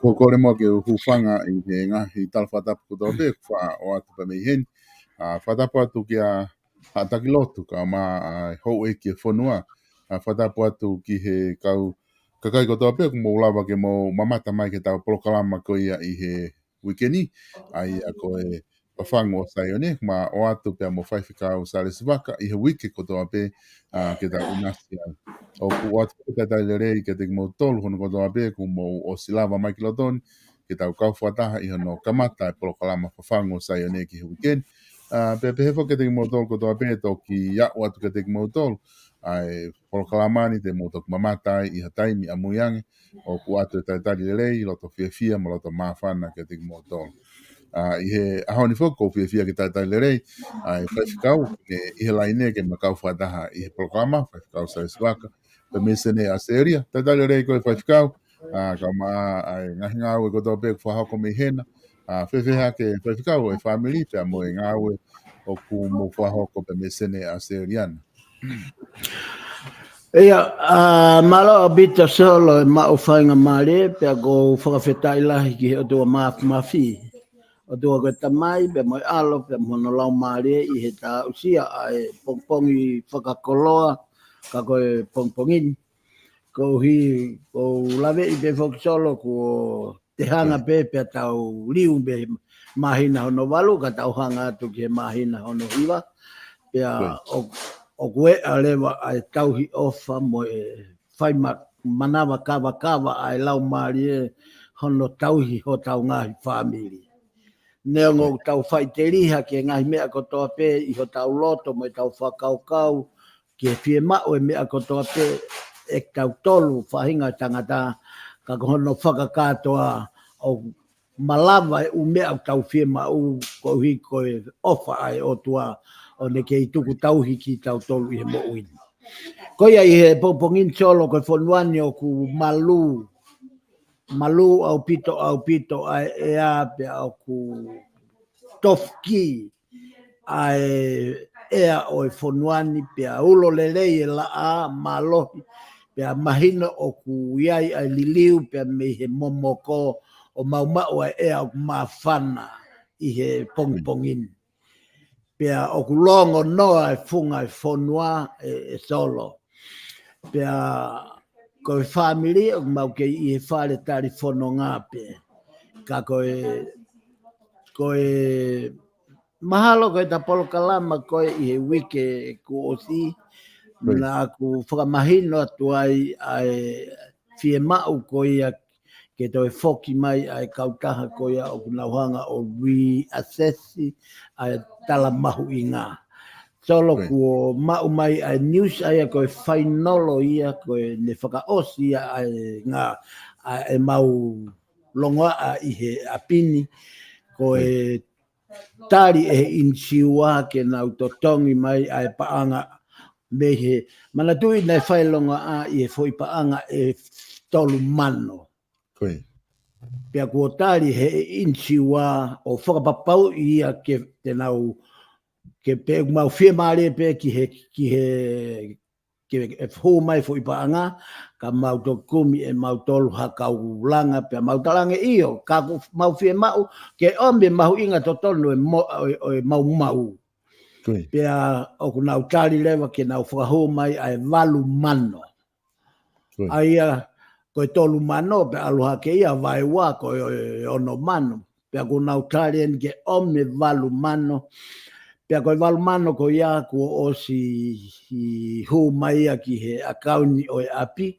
Kokore mo ke hufanga i he ngahi talwhatapu kuto pe wha o atu pa mei hen. Whatapu atu ki a hatakilotu ka ma hou e ki e whanua. Whatapu atu ki he kau kakai koto pe ku mou lawa ke mou mamata mai ke tau polokalama ko ia i he wikeni. Ai a ko e FAFANGU o SAIONE ma o atu pe mo whaiwhikau SALESI VAKA i he wiki koto pe ke tau unasi ai. O ku atu ke tai rei ke te mo tolu hono ko toa pe ku mo o silava mai kilotoni ke tau kau whataha i hono kamata e polokalama FAFANGU SAIONE ki he weekend. Pe hefo ke te mo tolu ko toa pe to ki ia o atu ke te mo tolu ai polokalamani te mo toku mamata i ha taimi a muiange o ku atu e tai rei loto fia mo loto mawhana ke te mo tolu. I he ahoni foko fia ki tai rei ai whaiwhikau i he laine ke makau whataha i he polokalama whaiwhikau SALESI VAKA. Pe mesene a seria, te tale rei koe whaiwhikau, ka maa ai ngahi ngāwe koto pe whahako me hena, whewheha ke whaiwhikau e whamiri, pe mo e ngāwe o ku mo whahako pe mesene a seriana. Ia, malo bita solo e mao whainga mare, pe go whakawhetai lahi ki he o tua mawhi. O tua koe tamai, pe mo alo, pe mo no lau mare i he tā usia ai pongpongi whakakoloa, ka koe pongpongin. Ko hi, ko lawe i pe whakisolo ko te hanga pe tau liu pe mahina hono walu, ka tau hanga atu ki he mahina hono hiwa. Pea o kue a lewa ai tauhi ofa mo e whaima manawa kawa ai lau maari e hono tauhi ho tau ngahi whamiri. Neongo tau whaiteriha ke ngahi mea kotoa pe i ho tau loto mo e tau whakaukau ke fie mao e mea kotoa pe e tau tolu whahinga tangata ka hono whakakatoa o malawa e umea tau fie mao ko hi koe ofa ai o tua o ne ke i tuku tauhi ki tau tolu i he mo uini. Ko ia i he popongin solo koe whanuani o ku malu malu au pito ai ea pe au ku tofki ai ea o fonuani pe ulo lelei la a malohi pe mahino o ku iai ai liliu pe me he momoko o mau ai ea o mafana i he pongpongin pe o ku longo noa e funga e fonua e solo pe ko family o mau ke i fale tari fono ngape ka ko mahalo ko ta polo kalama ko i wike ku osi na ku whakamahino atu ai fie mau ko ia ke toi foki mai ai kautaha ko ia o kunauhanga o reassessi ai tala mahu i ngā. Solo ko mau mai ai news ai ko whainolo ia ko ne whakaosi ai ngā ai mau longa i he apini ko tari insiua ke nau totongi mai ai paanga mehe mana tui nei whailonga i e foi paanga e tolu mano. Pea kua tari he insiua o whakapapau ia ke te nau ke pe mau fie maare pe ki he hō mai foi paanga ka mau to kumi e mau tolu hakau langa pe mau talange io ka mau fie mau ke ombe mau inga to tonu e mau pea o ku nau tari lewa ke nau whakahō mai ai walu mano aia ko tolu mano pe aloha ke ia vai wa ko ono mano pe ku nau tari en ke ombe walu mano pea koe walumano ko ia ko osi hu mai ki he akauni o api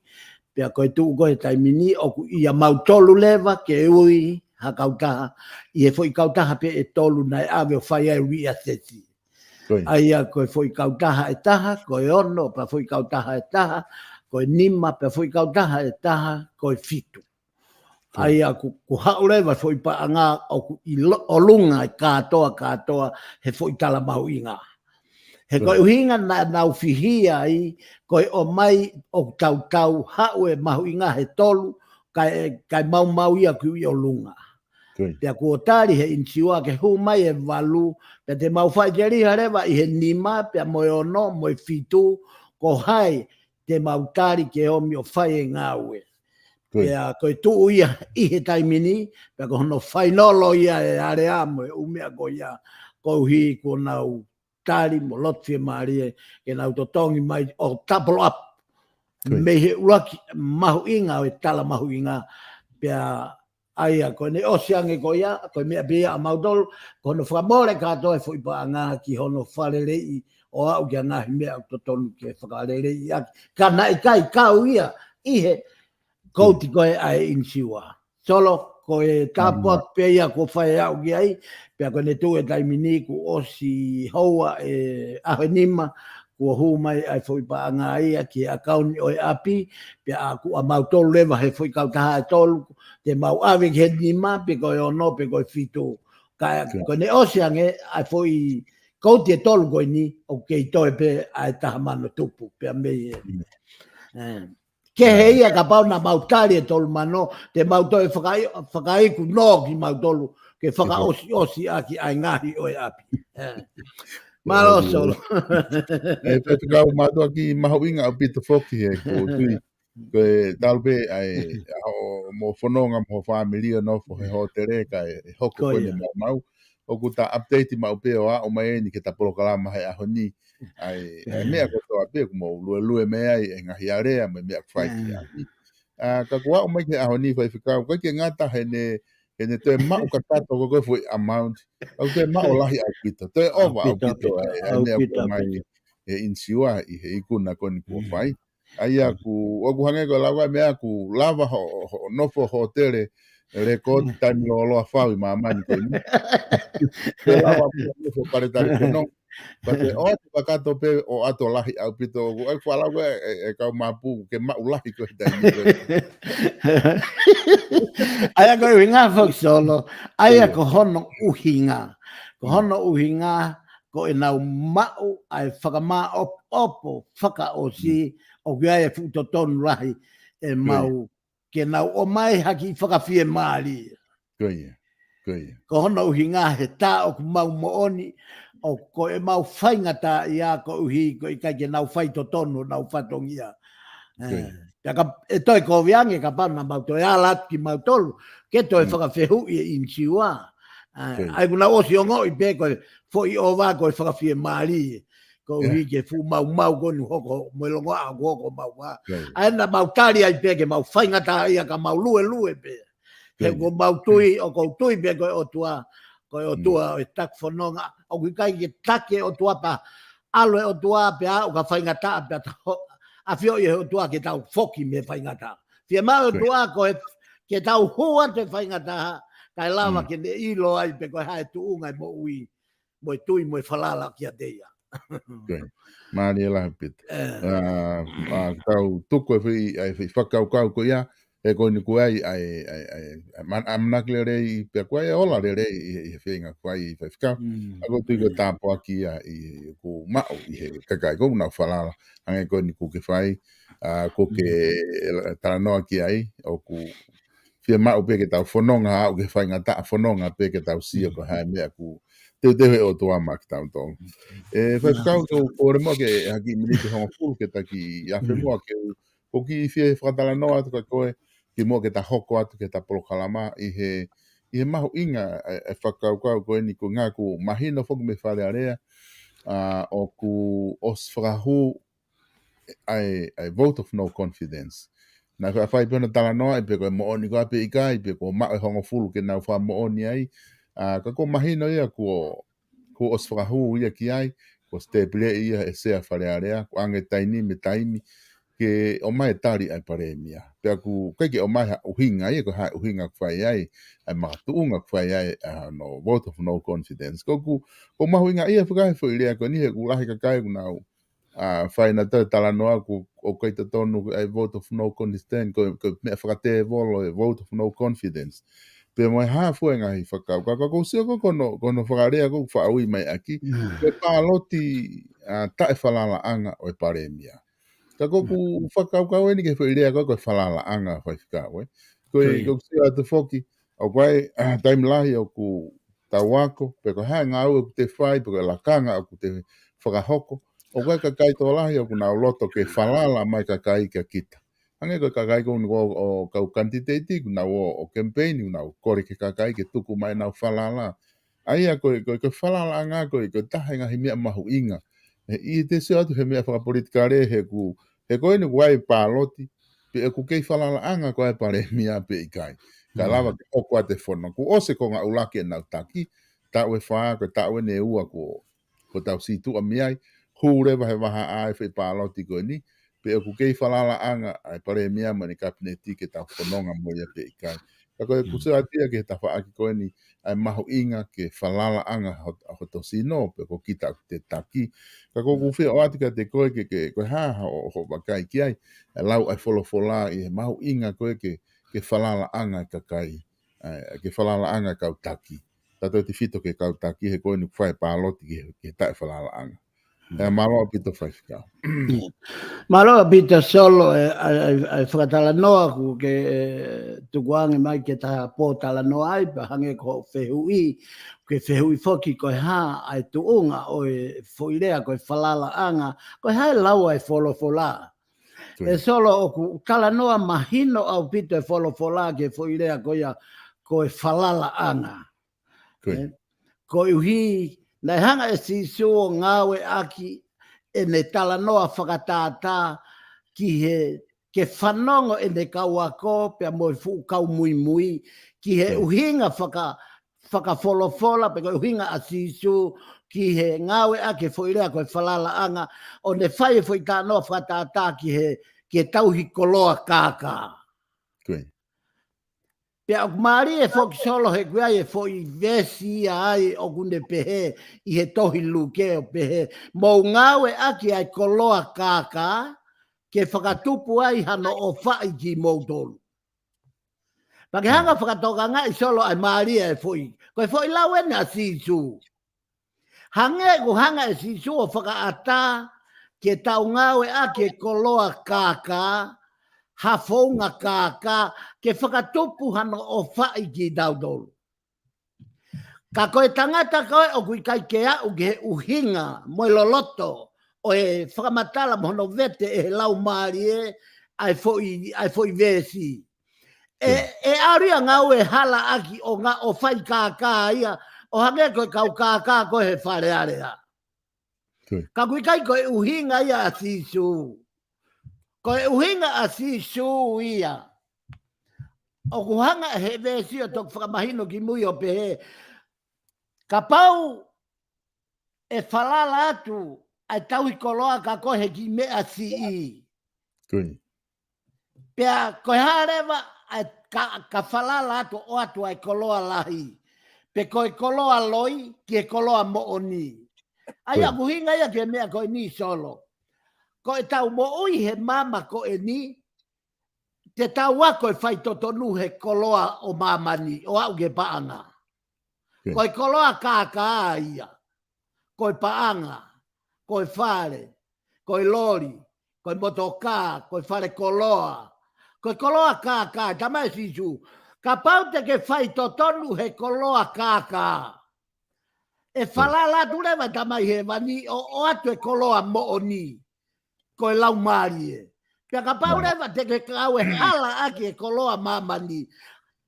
pea koe tu ko he taimini o ku ia mau tolu leva ke ui ha kautaha i he foi kautaha pe e tolu nai ave o whai ai reassessi aia koe foi kautaha e taha koe ono pa foi kautaha e taha koe nima pe foi kautaha e taha koe fitu aia ku hauleva foi pa anga o lunga katoa he foi tala mau inga he ko hinga na ufihia ai ko o mai o tau haue mau inga he tolu kai mau ia ku o lunga pe ku tari he insiua ke hu mai e valu pe te mau fai geri hareva i he nima pe mo ono mo fitu ko hai te mau tari ke o mi o fai ngawe pea koe tuu ia i he taimini, pea ko hono whainolo ia e are amo e umea ko ia kou hi ko nau tari mo lotfie maari e nau to tongi mai o tapolo up. Me he uraki mahu inga o e tala mahu inga pea aia ko ne osiange ko ia, ko mea bea a maudol, ko hono whamore katoa e fui pa ngā ki hono wharerei o au kia ngahi mea to tonu ke whakarerei aki. Ka nai kai kau ia i he kouti koe ai insiua. Solo koe tapua peia ko whae au ki ai, pea koe ne tu e taimini ku osi houa e ahenima, kua hu mai ai foi pa anga ia ki a kauni o api, pea ku a mau tolu lewa he foi kau taha e tolu, te mau awe ki he nima, pe koe ono, pe koe fitu. Koe ne osiange ai foi kouti e tolu koe ni, o kei toe pe ai taha mano tupu, pea mei ke heia ka pau na mautari e tolu mano, te mautoi whakaiku no ki mautolu, ke whakaosi aki ai ngahi o api. Malo solo. E whakau mātua ki maho inga o pita whoki he ko tui, koe talpe ai mo whanonga mo whaamilia no fo he hotere ka e hoko koe mau, o ku ta update mau peo a o mai ni ke ta polokalama he aho ni, ai mea ko toa pe mo lue mea i ngahi area me mea kwhaiti ani. Ka kua o mai ke aho ni whai whikau, koe ke ngata he ne toe mau ka tato ko koe fui amount, au toe mau lahi au pito, toe ova au pito ai mea ko mai e insiua i he ikuna koni kua whai. Aia ku hange ko lawa mea ku lava ho nofo hotere record time lo loa whau i mamani koe ni. Te lawa nofo paretari penong. Pate o te whakato pe o ato lahi au pito o ai whala koe e kau mapu ke mau lahi koe taimi koe. Aia koe winga whak solo, aia ko hono uhinga. Ko hono uhinga ko e nau mau ai whakama opo whaka o si o kia e futo tonu lahi e mau ke nau o mai haki whakawhie maali. Koia. Ko hono uhi ngā he tā o ku mau mooni, o ko e mau whaingata i a ko uhi, ko i kai ke nau whai to tonu, nau whatongia. E toi ko viange ka pana mau toi alat ki mau tolu, ke toi whakawhehu i inchiwa. Ai kuna osi o ngoi pe ko fo i o wā ko i whakawhie maali. Ko uhi ke fu mau konu hoko, mo longo a hoko mau wā. Ai na mau tari ai pe ke mau whaingata i a ka mau lue pe. He ko mau tui o ko tui pe ko o tua o tak fononga o ki kai ke take o tua pa alo o tua pe o ka whaingata pe a fio i o tua ke tau foki me whaingata. Fia mau o tua ko ke tau hua te whaingata kai lava ke ne ilo ai pe ko hae tu ungai mo ui mo tui mo whalala ki a teia. Maari e lahi pita. Tau tuko e whakau ko ia e ko ni kuai amnak le rei pe kuai ola le rei i whenga kuai i whakau. Ako tui ko tāpo aki i ko mao i he kakai ko na whalala. Ange ko ni ku ke whai ko ke taranoa ki ai o ku fia mao pe ke tau whanonga au ke whaingata whanonga pe ke tau sia ko hae mea ku te o toa maki tau tong. Whakau ko re mo ke haki miniti hongo fulu ke taki i awhi mua ke ko ki fie whakatala noa atu ka koe ki mo ke ta hoko atu ke ta polokalama i he mahu inga e whakau koe ni ko ngā ku mahino whoku me whare area o ku os whakahu ai vote of no confidence. Na whai pēna tala noa i pe koe mooni ko ape i kai pe ko mao e hongo fulu ke nau wha mooni ai ka ko mahino ia ko os whakahu ia ki ai ko steple ia e sea whare area ko ange taini me taimi ke o mai tari ai paremia. Pea ku keike o mai uhinga ia ko hai uhinga kwhai ai ai makatuunga kwhai ai no vote of no confidence. Ko mahu inga ia whakai whuirea ko nihe ku lahi kakai ku nau whai na tau tala noa ku o kaita tonu ai vote of no confidence ko mea whakate volo e vote of no confidence. Pea mai hafu e ngahi whakau. Ko sio ko kono whakarea ko whaui mai aki. Pe pāloti tae whalala anga o e paremia. Ka koku whakau ni ke whairea ko whalala anga whai whikau. Ko sio atu whoki o koe taim lahi o ku tawako. Pe ko hae ngā ua ku te whai. Pe ko lakanga o ku te whakahoko. O koe ka kai tō lahi o ku nau loto ke whalala mai ka kai ka kita. Ange ko kakai ko o kau kantiteiti ku nau o campaign ku nau kore ke kakai ke tuku mai nau whalala. Aia ko whalala anga ko tahe ngahi mea mahu inga. I te seo atu he mea whakapolitika re he koe ni kuai pāloti pe e ku kei whalala anga ko ai pare mea pe i kai. Ka lava ke oko a te whono. Ku ose ko ngā ulake nau taki. Ta ue whaa ko ta ue ne ua ko tau situ a meai. Hure wahe waha ai whai pāloti ko ni. Pe o ku kei whalala anga ai pare mea mani kapineti ke tau whanonga moia pe i kai. Ka koe kusua atia ke ta whaaki koe ni ai mahu inga ke whalala anga hoto sino pe ko kita te taki. Ka koe kuwhia o atika te koe ke koe haha o wakai ki ai. Lau ai wholofola i he mahu inga koe ke whalala anga ka kai. Ke whalala anga kau taki. Tato te whito ke kau taki he koe ni whai pāloti ke tae whalala anga. Malo pito whai whikau. Malo pita solo ai whakatala noa ku ke tukuange mai ke taha pōtala noa ai pa hange ko whehui ke whehui whoki koe ha ai tuunga o e whoirea koe whalala anga koe hai lau ai wholofola. E solo o ku tala noa mahino au pito e wholofola ke whoirea koe whalala anga. Koe uhi nei hanga e sisuo ngawe aki e ne tala noa whakatātā ke whanongo e ne kauako pia moi fu kau mui ki he uhinga whakawholofola pe koe uhinga a sisu ki he ngawe a ke whoirea koe whalala anga o ne whai e whai tā noa whakatātā ki he tauhi koloa kākā. Pea o maari e whoki solo he kuai e whoi vesi ai o kune pehe i he tohi luke o pehe. Mou ngawe aki ai koloa kākā ke whakatupu ai hano o whai ki mou tolu. Pake hanga whakatoka ngai solo ai maari e whoi. Koe whoi lau ene a sisu. Hanga e sisu o whakaata ke tau ngawe aki e koloa kākā hafonga ka ke whakatupu hano o whai ki daudolu. Ka koe tangata koe o kui kai ke au ke uhinga moi loloto o e whakamatala mohono vete e lau maari e ai foi vesi. E aria ngau e hala aki o ngā o whai ka ia o hange koe kau ka koe he whare area. Ka kui kai koe uhinga ia a sisu. Koe uhinga a sisu ia. O kuhanga he vesi o tok whakamahino ki mui o pehe. Ka pau e whalala atu ai tau i koloa ka kohe ki mea si i. Pea koe harewa ka whalala atu o atu ai koloa lahi. Pe koe koloa loi ki e koloa mooni. Ai a kuhinga ia ke mea koe ni solo. Koe tau mooi he mama koe ni. Te tau wako e whai totonu he koloa o mamani o au ke paanga. Koe koloa ka ia. Koe paanga. Koe whare. Koe lori. Koe motoka. Koe whare koloa. Koe koloa ka. Tamai sisu. Ka paute ke whai totonu he koloa ka. E whalala turewa tamai he wani o atu e koloa mooni. Koe lau marie. Pia ka paurewa te ke kau e hala aki e koloa mamani.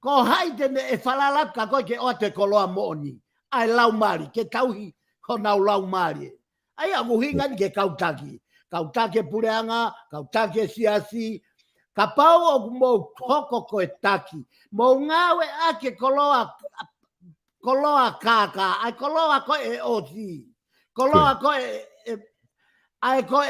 Ko haitene e whalala ka koe ke o atu e koloa mooni. Ai lau mari. Ke tauhi ho nau lau mari. Ai a muhinga ni ke kautaki. Kautake pureanga. Kautake siasi. Ka pau o mo hoko koe taki. Mo ngawe ake koloa kaka. Ai koloa koe e osi. Koloa koe ai koe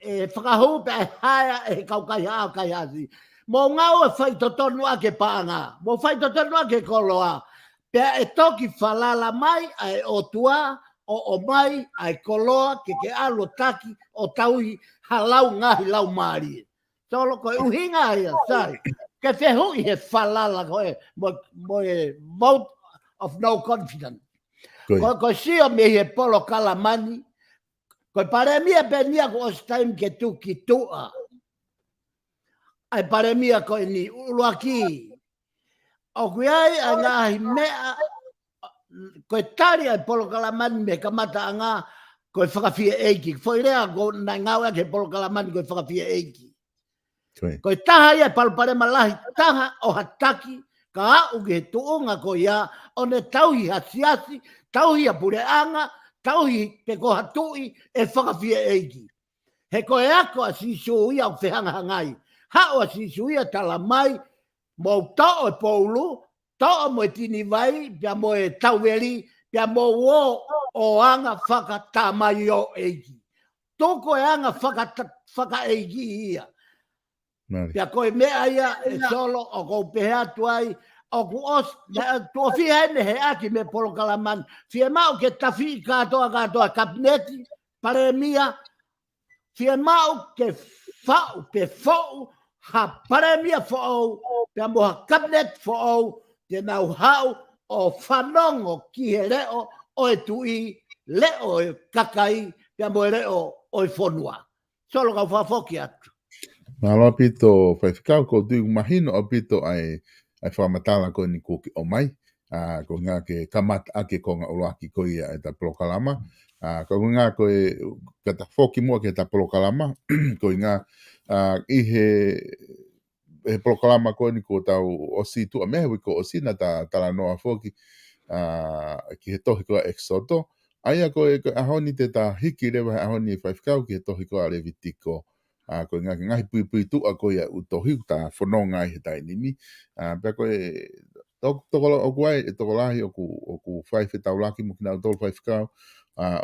e whakahupe e haia e kaukai hao kai hasi. Mo ngau e whai totonu ake paanga. Mo whai totonu ake koloa. Pea e toki whalala mai ai o tua o mai ai koloa ke alo taki o tauhi halau ngahi lau maari. Solo koe uhinga ia sai. Ke whehui he whalala koe mo e vote of no confidence. Koe sio me he polo kalamani. Koe paremia penia ko os time ke tu ki tua. Ai paremia koe ni uluaki. O kui ai a ngahi mea. Koe tari ai polo kalamani me kamata a ngā koe whakawhia eiki. Foi rea ko nai ngau ake polo kalamani koe whakawhia eiki. Koe taha ia paluparema lahi taha o hataki. Ka au ke tuunga ko ia. O ne tauhi hasiasi. Tauhi a pureanga. Tauhi te ko hatui e whakawhia eiki. He koe ako a sisu ia o whehanga hangai. Hao a sisu ia tala mai. Mo tau e poulu. Tau mo e tini vai. Pia mo e tauweri. Pia mo o anga whakatamai o eiki. Toko e anga whaka eiki ia. Pia koe mea ia e solo o kou pehea tuai. O ku os, tuo fia ene he aki me polo kalamani. Fia mau ke tafi katoa kabineti, paremia. Fia mau ke fau, pe fau, ha paremia fau, pia moha kabinet fau, te nau hau o whanongo ki he leo o e tui, leo e kakai, pia mo e leo o e whonua. Solo kau whafoki atu. Malo pito whaifikau ko tui mahino o pito ai whamatala ko ni kuki o mai. Ko ngā ke kamata ake ko ngā uloaki ko ia e ta polokalama. Ko ngā ko e kata whoki mua ke ta polokalama. Ko ngā i he polokalama ko ni ko tau osi tu a mehewi ko osi na ta tala noa whoki ki he tohi ko a exodo. Aia ko e ahoni te ta hiki rewa ahoni e whaifikau ki he tohi ko a revitiko. Ko ngahi pui tu a ko ia utohi ta whanonga i he tainimi. Pea ko e o kuai e tokolahi o ku whaife taulaki mo kina utolu whaifikau.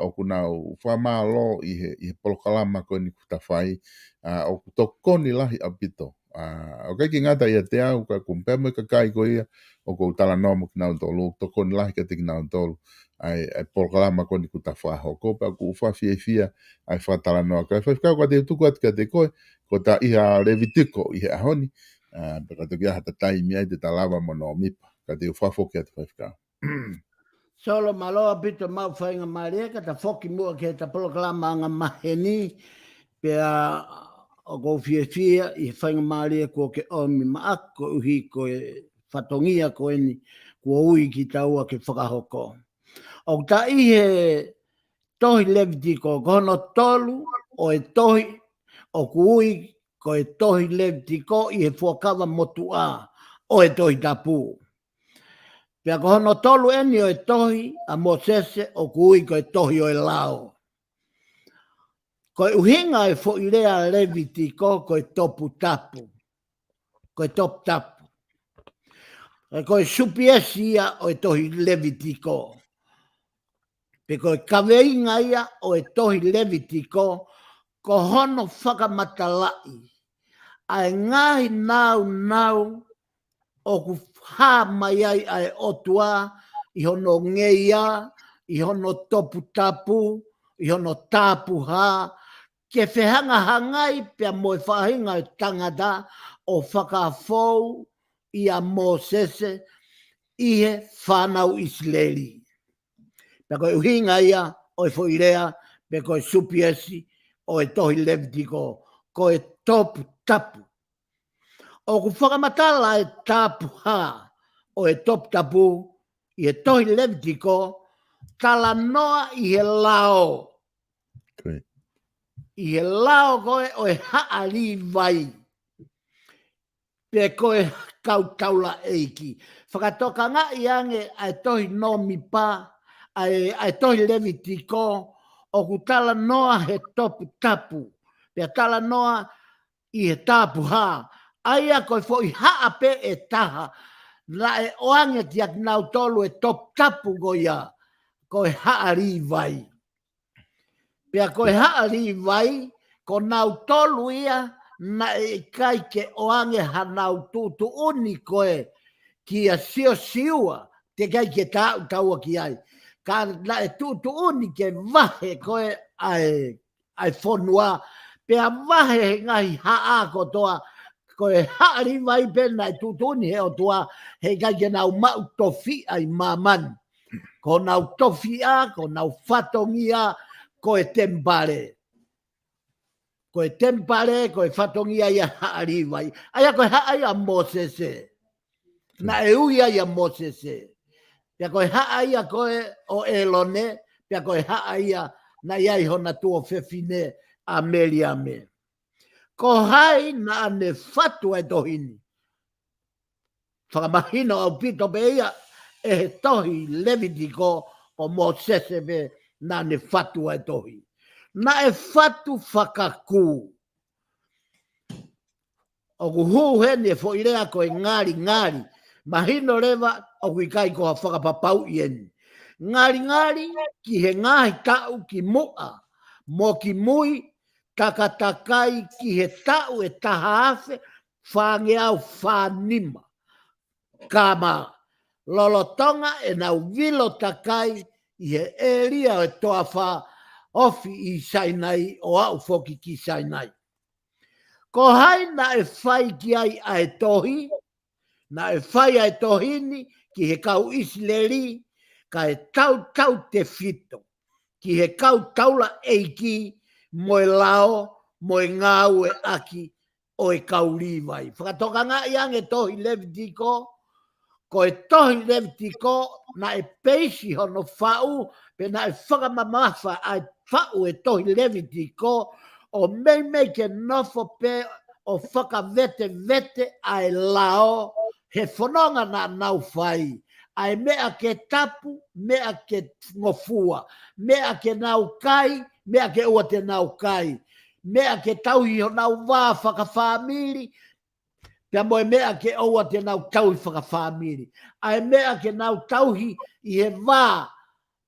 O ku nau whamalo i he polokalama ko ni kuta whai. O ku tokoni lahi a pito. O kai ki ngata ia te au ka kumpea mo ka kai ko ia. O ku tala noa mo kina utolu. Tokoni lahi ka te kina utolu. Ai polokalama ko ni kuta whaho. Ko pa ku whawhiefia ai whatala noa. Ka whaifikau ka te tuku atu ka te koe. Ko ta iha revitiko i he ahoni. Peka toki aha ta taimi ai te talawa mono o mipa. Ka te whafoki atu whaifikau. Solo maloa pito mau whainga maria ka ta whoki mua ke ta polokalama anga maheni. Pea o ko fia I whainga maria ko ke omi maako uhi ko e whatongia ko eni ko ui ki taua ke whakahoko. O ta ihe tohi Levitiko kono tolu o e tohi o kui ko e tohi Levitiko I he fuakawa motua o e tohi tapu. Pea kono tolu eni o e tohi a Mosese o kui ko e tohi o e lao. Ko e uhinga e fo ilea Levitiko ko e topu tapu. Ko e topu tapu. Ko e supiesi ia o e tohi Levitiko. Pe ko e kaweinga ia o e tohi Levitiko ko hono whakamatalai. Ai ngahi nau o ku hā mai ai ai otua I hono ngeia, I hono topu tapu, I hono tapu hā. Ke whehanga hangai pia mo e whahinga o tangata o whakafou I a Mosese I he whanau Isleli. Pea koe uhinga ia o e whoirea, pea koe supiesi o e tohi Levitiko, ko e topu tapu. O ku whakamatala e tapu hā o e topu tapu, I e tohi Levitiko, tala noa I he lao. I he lao koe o e haari vai. Pe koe kau taula eiki. Whakatoka ngā I ange ai tohi no mi pā, ai tohi Levitiko, o ku tala noa he topu tapu. Pe tala noa I he tapu hā. Aia koe fo I haa pe e taha. La e oange tiak nau tolu e topu tapu goia. Koe haari vai. Pea koe haari vai, ko nau tolu ia, na e kai ke oange hanau tutu uni koe ki a sio siua, te kai ke taua ki ai. Ka na e tutu uni ke vahe koe ai whonua, pea vahe ngai haa kotoa, koe haari vai pena e tutu uni he o toa, he kai ke nau mau tofi ai maman. Ko nau tofia, ko nau whatongia, ko e tempare. Ko e tempare, ko e whatongia ia haari vai. Aia koe haai a Mosese. Na e uia ia Mosese. Pea koe haai a koe o Elone, pea koe haai a na iai hona tuo whewhine a Meliame. Ko hai na ane whatu e tohini. Whakamahino au pito pe ia e he tohi Levitiko o Mosese pe na ne whatu e tohi. Na e whatu whakaku. O ku hūhene e whoirea ko e ngari. Mahino rewa o ku ikai ko ha whakapapau ieni. Ngari ki he ngahi tau ki mua. Mo ki mui takatakai ki he tau e taha afe whange au whanima. Kama lolotonga e nau vilo takai I he eria o e toa wha ofi I sainai o au foki ki sainai. Ko hai na e whai ki ai a e tohi, na e whai a e tohini ki he kau Isleri, ka e tau te fito, ki he kau taula eiki mo e lao, mo e ngau e aki o e kau rivai. Whakatoka ngā iang e tohi Levitiko, ko e tohi Levitiko na e peisi hono whau, pe na e whakamamafa a whau e tohi Levitiko, o mei ke nofo pe o whakavete a e lao, he whanonga na nau whai. Ai mea ke tapu, mea ke ngofua, mea ke nau kai, mea ke ua te nau kai, mea ke tauhi ho nau wā whakawhamiri, pia moe mea ke ua te nau tauhi whakawhamiri. Ai mea ke nau tauhi I he wā,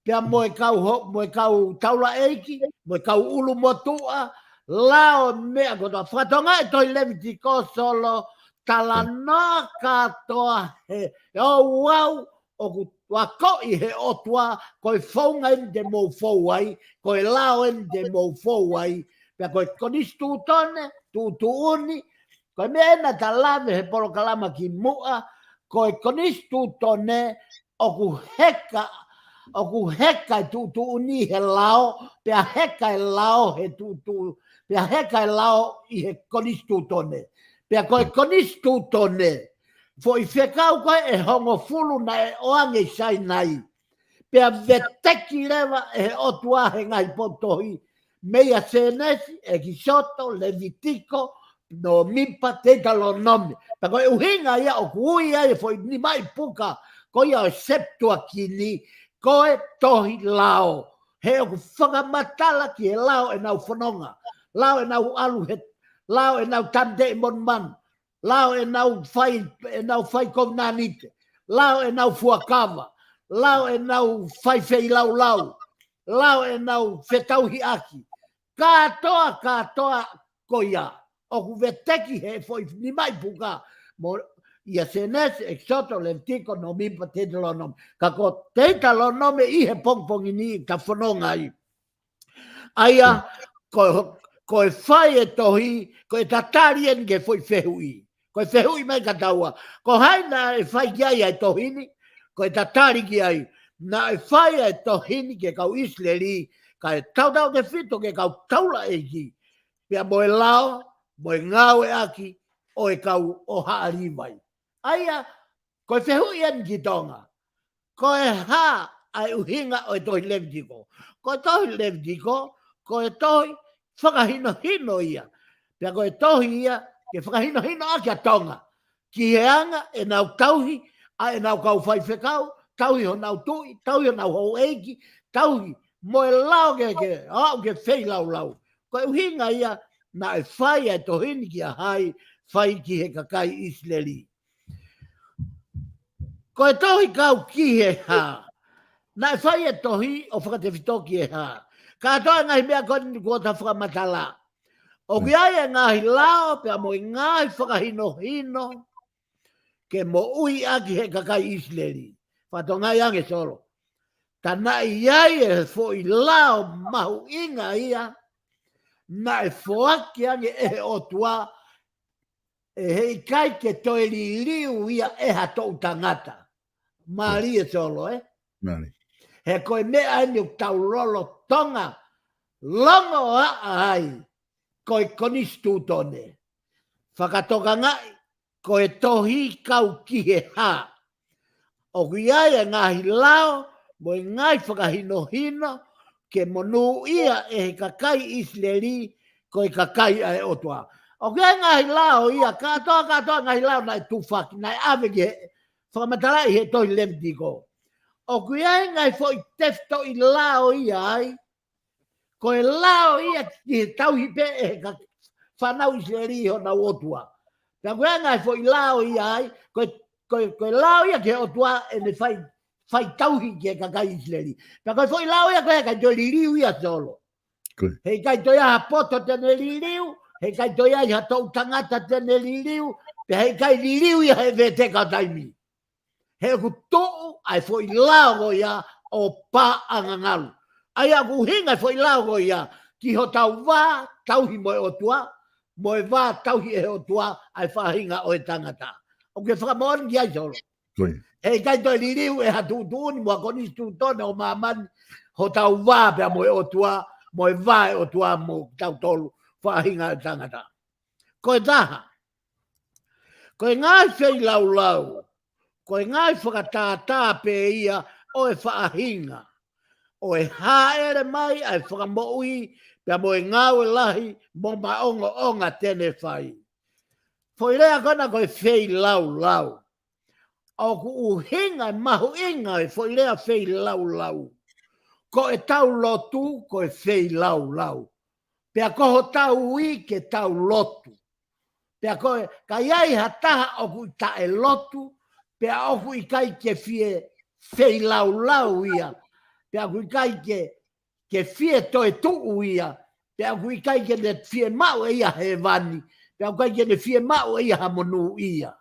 pia moe kau taula eiki, moe kau ulu motua, lao mea kotoa. Whatonga e toi Levitiko solo, tala nā katoa he au au, o ku wako I he otua, koe whaunga en te mou whauai, koe lao en te mou whauai, pia koe konistu tone, tu uni, koe mea ena ta lave he poro kalama ki mua, koe konistu tone, o ku heka tu uni he lao, pia heka e lao he tu Pea heka lao I he konistu tone. Pea koe konistu tone. Fo I whekau koe e hongo fulu na e oange sai nai. Pea veteki lewa e otua he ngai potohi. Meia senesi e ki soto levitiko no mipa te talonomi. Pea koe uhinga ia o kui ia fo ni mai puka. Koe ia o septua kini. Koe tohi lao. He o whakamatala ki he lao e nau whanonga. Lao e nau alu he. Lao e nau tante e mon man. Lao e nau fai kovnanite. Lao e nau fuakava. Lao e nau fai fei lau lau. Lao e nau whetau hi aki. Katoa koia. O ku veteki he foi ni mai puka. Mo ia senes exoto levtiko no mipa te talonom. Ka ko te talonom I he pongpongi ni ka whanonga I. Aia ko e whai e tohi, ko e tatarien ke foi whehui. Ko e whehui mai kataua. Ko haina e whai ki ai e tohini, ko e tatari ki ai. Na e whai e tohini ke kau Israeli, ka e tautau ke whito ke kau taula e ki. Pea mo e lao, mo e ngau e aki, o e kau o haari mai. Aia, ko e whehui en ki tonga. Ko e ha ai uhinga o e tohi levdiko. Ko e tohi levdiko, ko e tohi whakahino ia. Pea ko e tohi ia, ke whakahino aki a tonga. Ki he anga e nau tauhi, a e nau kau whai whekau, tauhi ho nau tui, tauhi ho nau hou eiki, tauhi mo e lao ke whei lau. Ko e uhinga ia, na e whai e tohini ki a hai, whai ki he kakai Israeli. Ko e tohi kau ki he ha. Na e whai e tohi o whakatewhito ki he ha. Ka toa ngahi mea koni kua ta whakamatala. O ki ai e ngahi lao, pea mo I ngahi whakahino, ke mo ui aki he kakai Israeli. Whato ngai ange solo. Ta na I ai e fo I lao mahu inga ia, na e foaki ange e he otua, e hei kai ke toi liu ia e ha tou tangata. Mari e solo, Mari. He koe mea ane o tau rolo tonga, longo ai, koe konistu tone. Whakatoka ngai, koe tohi kau ki he ha. O ki ai e ngahi lao, mo e ngai whakahino, ke monu ia e he kakai Israeli, koe kakai ai otua. O ki ai ngahi lao ia, katoa ngahi lao na e tufaki, na e ave ki he, whakamatala I he tohi levdiko. O ki ai ngai foi tefto I lao ia ai, koe lao ia ki he tauhi pe e he whanau Israeli ho na otua. Pea koe ngai foi lao ia ai, koe lao ia ki he otua e ne whai tauhi ki he kakai Israeli. Pea koe foi lao ia koe kai toi liriu ia solo. Hei kai toi aha poto tene liriu, hei kai toi aha tou tangata tene liriu, pea hei kai liriu ia he veteka taimi. He ku to'u ai foi lao ia o pa angangalu. Ai a ku hinga foi lao ia ki ho tauhi mo e otua, mo e wā tauhi e otua ai whahinga o e tangata. O ke whakamori ki ai solo. Hei kai toi liriu e hatu tuuni mua konistu tone o mamani ho tau wā pia mo e otua, mo e wā e otua mo tau tolu whahinga o e tangata. Ko e taha. Ko e ngai whei lau. Ko e ngai whakatātā pe ia o e whaahinga. O e haere mai ai whakamoui pia mo e ngau e lahi mo maongo onga tene whai. Foi rea kona ko e whei lau. O ku uhinga mahu inga e foi rea whei lau. Ko e tau lotu ko e whei lau. Pia koho tau i ke tau lotu. Pia koe ka iai hataha o ku ta e lotu, pea oku I kai ke whei lau ia. Pea oku I kai ke whie toi tuu ia. Pea oku I kai ke ne whie mau ia he vani. Pea oku kai ke ne whie mau ia ha monu ia.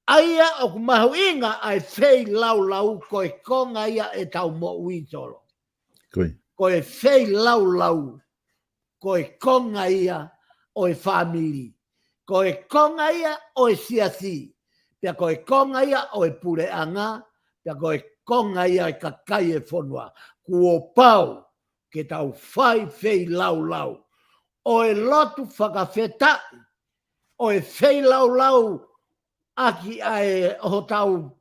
Aia oku mahu inga ai whei lau koe konga ia e tau mo ui tolo. Koe whei lau koe konga ia o e whamiri. Koe konga ia o e siasi. Pea koe konga ia o e pure anga, pea koe konga ia e kakai e whonua. Kuo pau ke tau whai whei lau. o e lotu whakawhetai, o e wheilau aki ai o tau,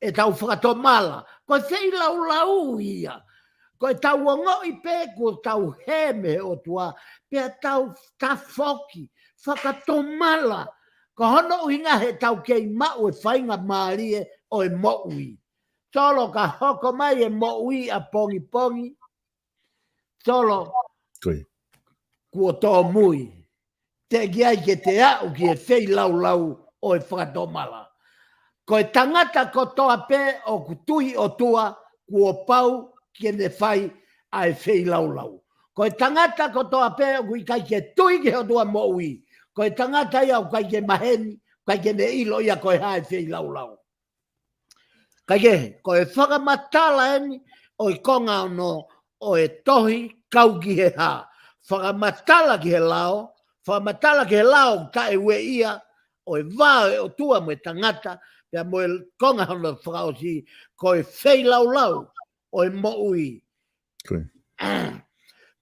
e tau whakatomala, ko e wheilau ia, ko e tau ngoi pe, ko tau heme o tua, pia tau tafoki, whakatomala, ko hono uhinga he tau kei mau e whainga maarie o e moui. Solo ka hoko mai e moui a pongi, solo kua tō mui. Te giai ke te au ki e whei lau o e whakatomala. Ko e tangata ko toa pē o kutui o tua kua pau ki ne whai a e whei lau. Ko e tangata ko toa pē o kui kai ke tui ki o tua moui. Ko e tangata ia o kai ke maheni, kai ke ne ilo ia ko e hae whei lau. Kai ke, ko e whakamatala eni o i konga no o e tohi kau ki he ha. Whakamatala ki he lao, whakamatala ki he lao ta e we ia o e vāe o tua mo e tangata, pia mo e konga hono whakaosi ko e whei lau o e moui.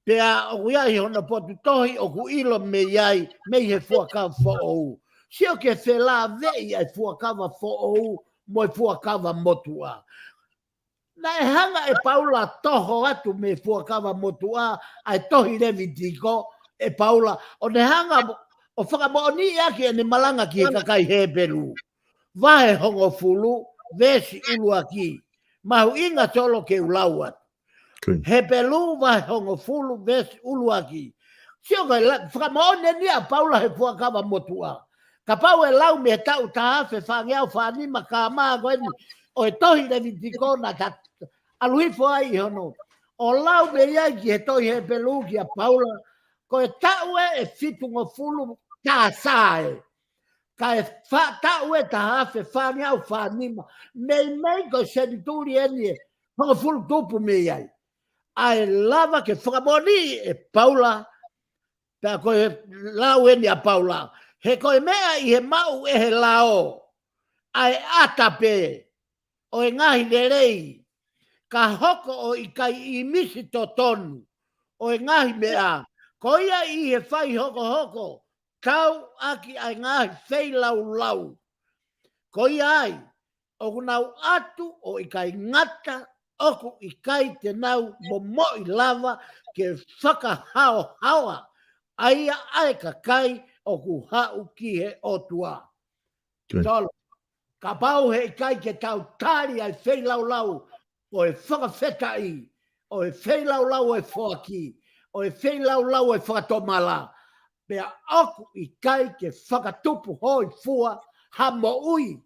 Pea o iai hono potu tohi o ku ilo me iai me he fuakawa fōou. Sio ke whela vei ai fuakawa fōou mo e fuakawa motua. Na e hanga e paula toho atu me fuakawa motua ai tohi revi tiko e paula. O ne hanga o whakamooni aki e ne malanga ki he kakai he peru. Vahe hongo fulu, vesi ulu aki. Mahu inga tolo ke ulauat. He pelu vai hongo fulu ves uluaki. Sio ka whakamoone ni a paula he fuakawa motua. Ka pau e lau me tau tahafe whangeau whanima ka maa koeni. O e tohi revi tikona ta aluhifo ai hono. O lau me iai ki he tohi he pelu ki a paula. Ko e tau e fitungo fulu ta sae. Ka e tau e tahafe whangeau whanima. Mei ko senituri eni e. Hongo fulu tupu me iai. Ai lava ke whakamoni e paula, pia koe lau eni a paula. He koe mea i he mau e he lao, ai atape, o e ngahi nerei, ka hoko o i kai i misi to tonu, o e ngahi mea, ko ia i he whai hoko, tau aki ai ngahi whei lau. Ko ia ai, o kunau atu o i kai ngata, oku i kai te nau mo moi lava ke whakahao hawa. Aia ai ka kai oku hau ki he otua. Tolo, ka pau he i kai ke tau tari ai whei lau o e whakawhetai, o e whei lau e whaki, o e whei lau e whakatomala. Pea oku i kai ke whakatupu hoi fua ha mo ui.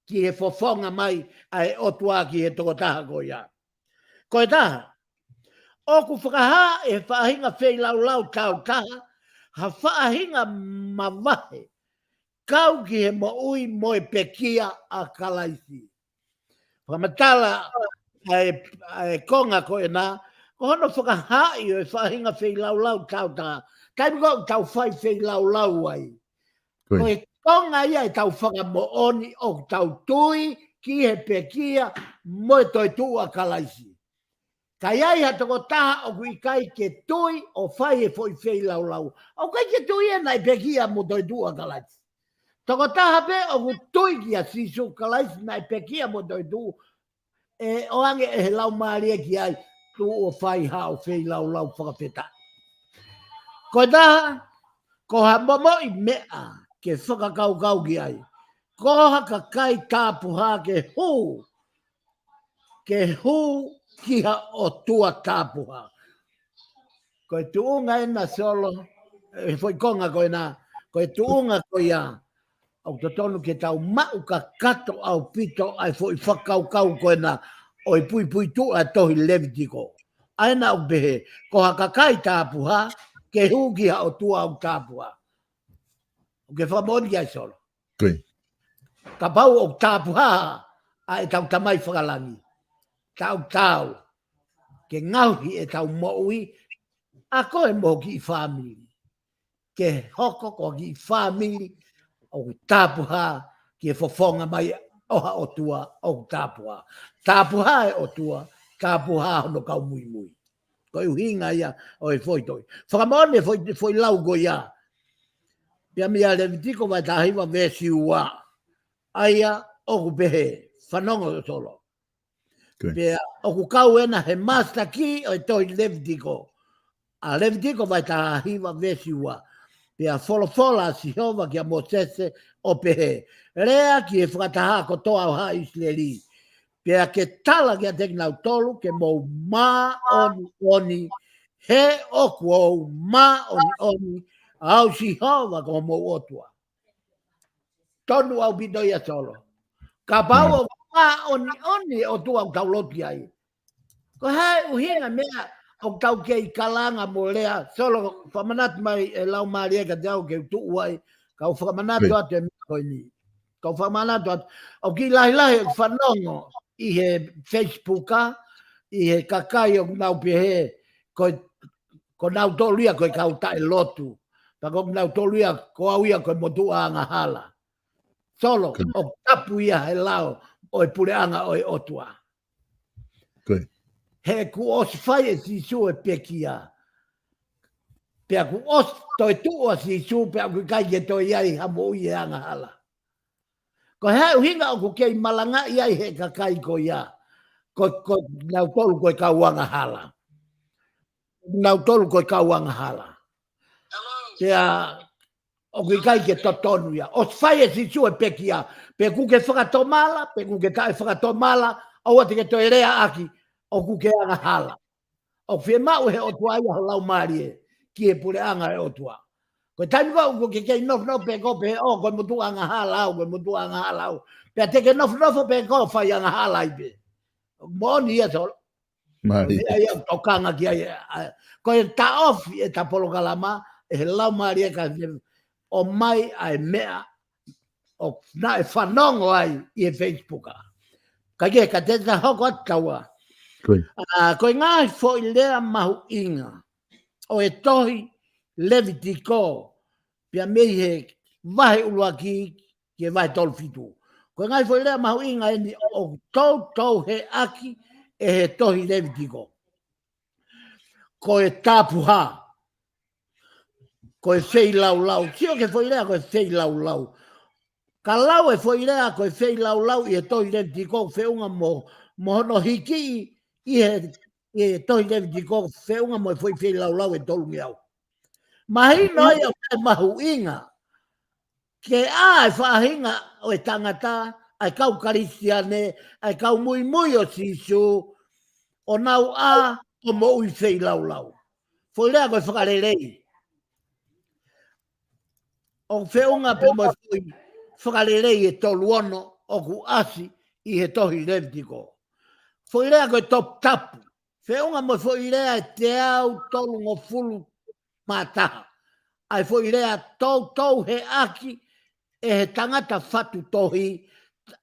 Ki he fofonga mai ai otua ki he tokotaha ko ia. Ko e taha, oku whakaha e whaahinga whei lau tau taha, ha whaahinga mawahe, kau ki he moui mo e pekia a kalaisi. Whakamatala ai konga ko e nā, ko hono whakaha i e whaahinga whei lau tau taha, taimi ko tau whai whei lau ai. Ko e konga ia e tau whakamooni o tau tui ki he pekia mo e toi tua kalaisi. Ka iai ha toko taha o kui kai ke tui o whai e foi whei lau. O kai ke tui e nai pekia mo toi tua kalaisi. Toko taha pe o ku tui ki a sisu kalaisi nai pekia mo toi tua. E o ange e he lau maaria ki ai tu o whai ha o whei lau whakawheta. Ko taha, ko ha momo i mea ke whakakau ki ai. Koha ka kai tāpuha ke hū ki ha o tua tāpuha. Ko e tuunga ena solo, e foi konga ko ena, ko e tuunga ko ia, au totonu ke tau mau ka kato au pito ai foi whakau ko ena, o i pui tu a tohi levitiko. Aina au behe, koha ka kai tāpuha ke hū ki ha o tua au tāpuha. O ke whamoni ai solo. Ka pau o tāpuha a e tau tamai whakalangi. Tau. Ke ngauhi e tau moui, a koe mo ki i whamiri. Ke hoko ko ki i whamiri, o tāpuha ki e fofonga mai oha o tua o tāpuha. Tāpuha e o tua, tāpuha hono kau mui. ko uhinga ia o e foi toi whakamone foi lau go ia pia mea Levitiko vai tahiwa vesi ua aia o ku pehe whanongo solo pia o ku kau ena he master ki o e toi Levitiko a Levitiko vai tahiwa vesi ua pia folofola si hova ki a Mosese o pehe rea ki e whakataha ko toa o ha Israeli pia ke tala ki a teknau tolu ke mou ma oni he oku o ma oni au si hova ko mou otua tonu au bito ia solo ka pau o ma oni o tua o tauloti ai ko hai uhinga mea o tau ke i kalanga mo lea solo whamanatu mai e lau maari ka tau ke tu uai ka o whamanatu atu e mea koe ni ka o whamanatu atu o ki lahi whanongo i he Facebooka i he kakai o nau pehe ko nau toluia koe kau tae lotu pa ko nau toluia ko au ia koe motu anga hala solo o tapu ia he lao o e pureanga o e otua he ku os fai e si su e pekia pea ku os toi tua si su pea ku kai ke toi iai hamo i anga hala ko he uhinga o ku kei malanga iai he kakai ko ia ko nau tolu koe kauanga hala nau tolu koe kauanga hala pea o ku kai ke totonu ia os fai e si su e pekia pe ku ke whakatomala pe ku ke kai whakatomala o ati ke toi rea aki o ku ke anga hala o fie mau he o tua ia lau marie ki e pure anga e o tua ko taimi ko ke ke no pe ko pe o ko mutu anga hala o ko mutu anga hala pe te ke no pe ko fa anga hala ibe moni ia sol mai ia tokanga ki ai ko ta off e ta polo kalama e lau marie ka o mai ai mea o na e whanongo ai i e Facebooka ka ke ka te ta hoko ataua ko ngā fo i lea mahu inga o e tohi Levitiko pia mei he vahe ulua ki e vahe tolu fitu ko ngā fo i lea mahu inga e ni o tau he aki e he tohi Levitiko ko e tapuha ko e fei lau kio ke fo i lea ko e fei lau ka lau e fo i lea ko e fei lau i e tohi Levitiko feunga mo hono hiki i tohi Levitiko feunga mo e foi fei lau e tolu ngiau. Mahi noi o e mahu inga ke a e whahinga o e tangata ai kau karistiane ai kau mui o sisu o nau a o mo ui fei lau. Foi lea koe whakarerei. O feunga pe mo foi whakarerei e tolu ono o ku asi i he tohi Levitiko. Foi lea koe top tapu. Feunga mo foi lea e te au tolu ngo fulu mataha. Ai foi lea tau he aki e he tangata fatu tohi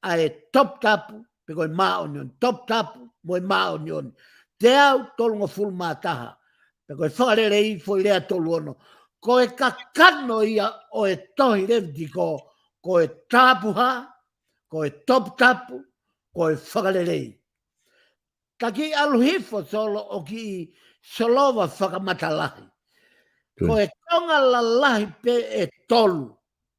ai top tapu pe koe maa onion. Top tapu mo e maa onion. Te au tolu ngo fulu mataha. Pe koe whakarerei foi lea tolu ono. Ko e kakano ia o e tohi Levitiko ko e tapuha, ko e top tapu, ko e whakarerei. Ka ki aluhifo solo o ki solova whakamatalahi. Ko e konga la lahi pe e tolu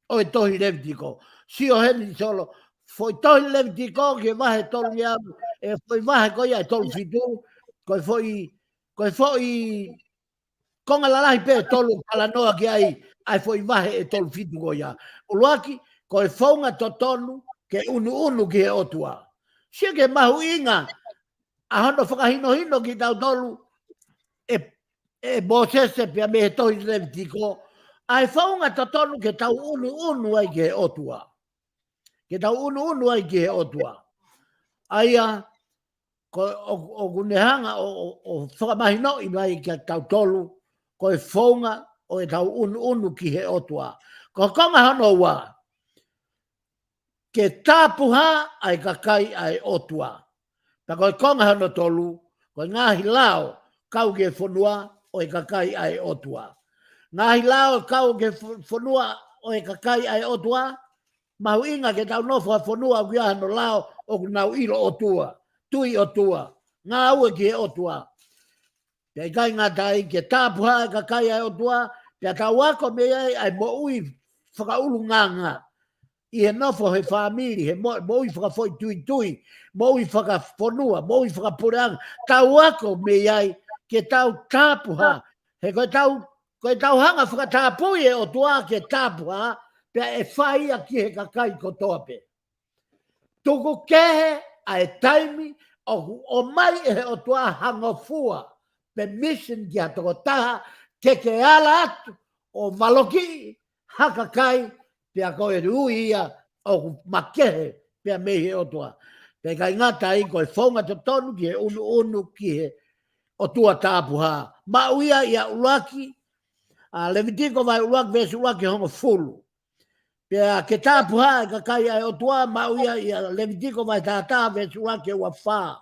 o e tohi Levitiko. Si o heni solo, foi tohi Levitiko ke vahe tolu ia, e foi vahe koia e tolu fitu, ko e foi konga la lahi pe e tolu kalanoa ki ai foi vahe e tolu fitu koia. Uluaki, ko e whaunga totonu ke unu ki he otua. Si ke mahu inga, a hono whakahino ki tau tolu e Mosese pia me he tohi Levitiko, ai whaunga totonu ke tau unu ai ki he otua. Ke tau unu ai ki he otua. Aia, o kunehanga o whakamahino i mai ki tau tolu, ko e whaunga o e tau unu ki he otua. Ko konga hono wa, ke tāpuha ai kakai ai otua. Ta koe konga hono tolu, koe ngahi lao kau ke whanua o e kakai ai otua. Ngahi lao kau ke whanua o e kakai ai otua, mahu inga ke tau nofo a whanua o kia hano lao o kunau ilo otua, tui otua, ngā ue ki he otua. Pea i kai ngā tai ke tāpuha e ka kai ai o tua, pea ka wako me ai mo ui whakaulu nganga. I he nofo he whamiri, he mo ui whakafoi tui, mo ui whakafonua, mo ui whakapureanga. Tā wako me ai ke tau tāpuha. He koe tau hanga whakatāpui e o tua ke tāpuha, pea e whai a ki he kakai kotoa pe. Tuku kehe a e taimi o mai e he o tua hangofua pe mission ki a toko taha ke ala atu o maloki hakakai pea koe rui ia o makehe pea mehe o tua. Pea kai ngata i koe whaunga to tonu ki he unu ki he o tua tāpuha. Mauia ia ulaki, Levitiko vai ulaki vesi ulaki hongo fulu. Pea ke tāpuha e ka kai ai o tua, mauia ia Levitiko vai tātā vesi ulaki ua whā.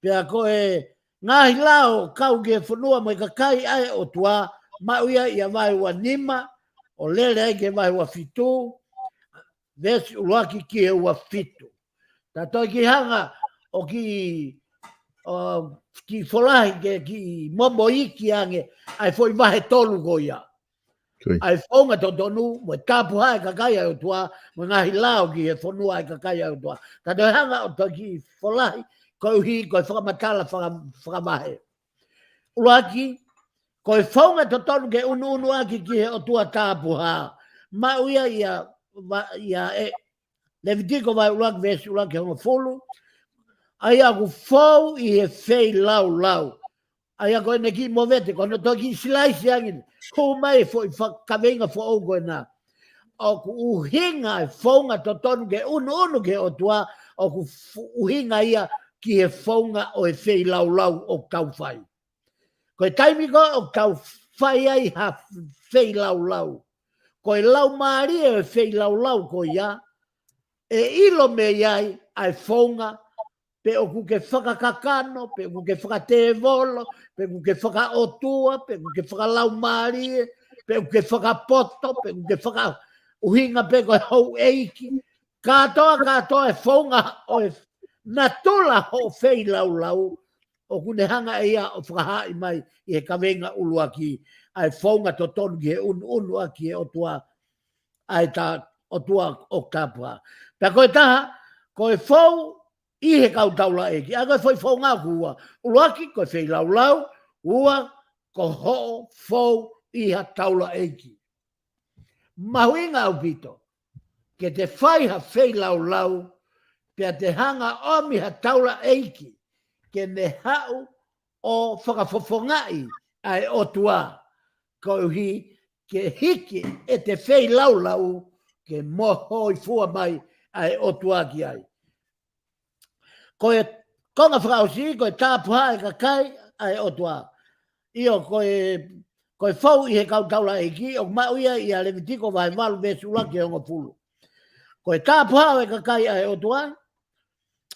Pea koe ngahi lao kau ke whanua mai ka kai ai o tua, mauia ia vai ua nima, o lele ai ke vai ua fitu, vesi ulaki ki he ua fitu. Tā toi ki hanga o ki wholahi ke ki momo iki ange, ai foi vahe tolu goia. Ai whaunga to tonu, mo tāpuha e kakai ai o tua, mo ngahi lao ki he whanua ai kakai ai o tua. Tā toi hanga o toi ki wholahi, koe hi, koe whakamatala whakamahe. Ulaki, koe whaunga to tonu ke unu aki ki he o tua tāpuha. Mauia ia Levitiko vai ulaki vesi ulaki hongo fulu, ai aku fau i he fei lau. Ai ako ene ki movete, kono toki silaisi angin, kou mai fo i kawenga fo au koe nā. Oku uhinga e faunga to tonu ke unu ke o tua, oku uhinga ia ki he faunga o e fei lau o tau whai. Koe taimi ko o tau whai ai ha fei lau. Koe lau maari e fei lau ko ia, e ilo me iai ai faunga, pe oku ke whakakakano, pe oku ke whakatevolo, pe oku ke whakaotua, pe oku ke whakalau maari, pe oku ke whakapoto, pe oku ke uhinga pe koe hou eiki. Katoa e faunga o e natula ho fei lau, o kune hanga ia o whakahai mai i he kawenga ulu aki, ai faunga to tonu ki he unu aki e o tua, ai ta o tua o tāpua. Pea koe taha, koe fau i he kau taula eki, a koe foi fau ngā kua, ulu aki koe fei lau, ua ko ho fau i ha taula eki. Mahuinga au pito, ke te whai ha fei lau, pea te hanga omi ha taula eiki, ke ne hau o whakafofongai ai o tua, ko hi ke hiki e te whei lau, ke moho i fua mai ai o tua ki ai. Koe konga whakausi, koe tāpuha e ka kai ai o tua. Io koe whau i he kau taula eiki, o mauia i a Levitiko vai malu besu laki e onga pulu. Koe tāpuha e ka kai ai o tua,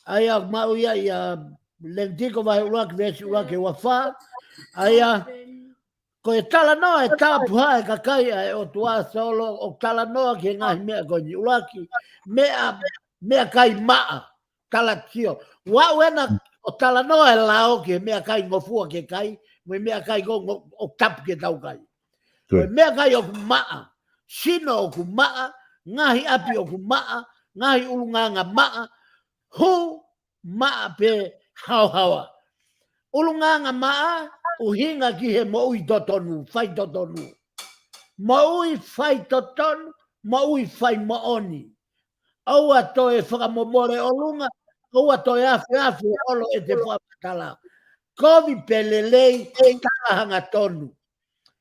ai a mauia i a Levitiko vai ulaki besu laki e wawha, ai a koe tala noa e tāpuha e ka kai ai o tua solo, o tala noa ki ngahi mea koe ni ulaki, mea kai maa, tala tio. Wa wena o tala noa e lao ki mea kai ngofua ke kai, mo mea kai o tapu ke tau kai. Koe mea kai o ku maa, sino o ku maa, ngahi api o ku maa, ngahi ulunganga maa, hu maa pe hauhawa. Ulunganga maa, uhinga ki he mo ui totonu, fai totonu. Mo ui fai totonu, mo ui fai mooni. Aua toe whakamomore o lunga, aua toe afi olo e te whakatala. Kovi pelelei tahanga tonu.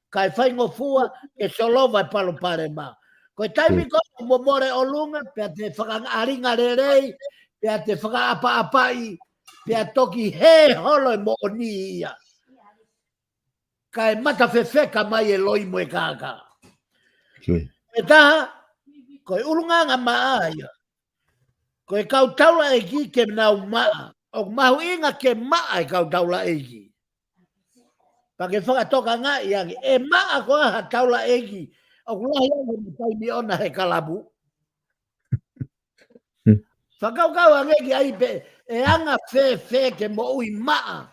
Kai whai ngofua e solova e palo pare ma. Koe taimi koe momore o lunga, pea te whakaaringa rerei, pea te whakaapa-apai, pea toki he holo e mooni ia. Kai mata whewheka mai e loi mo e kaka. E taha, koe urunganga maa ia. Koe kau taula e ki ke nau maa. O mahu inga ke maa e kau taula e ki. Pake whakatoka ngā iangi. E maa koe ha taula e ki. O kulahi angu ni taimi ona he kalabu. Whakaukau ange ki ai pe. E anga whe ke mo ui maa.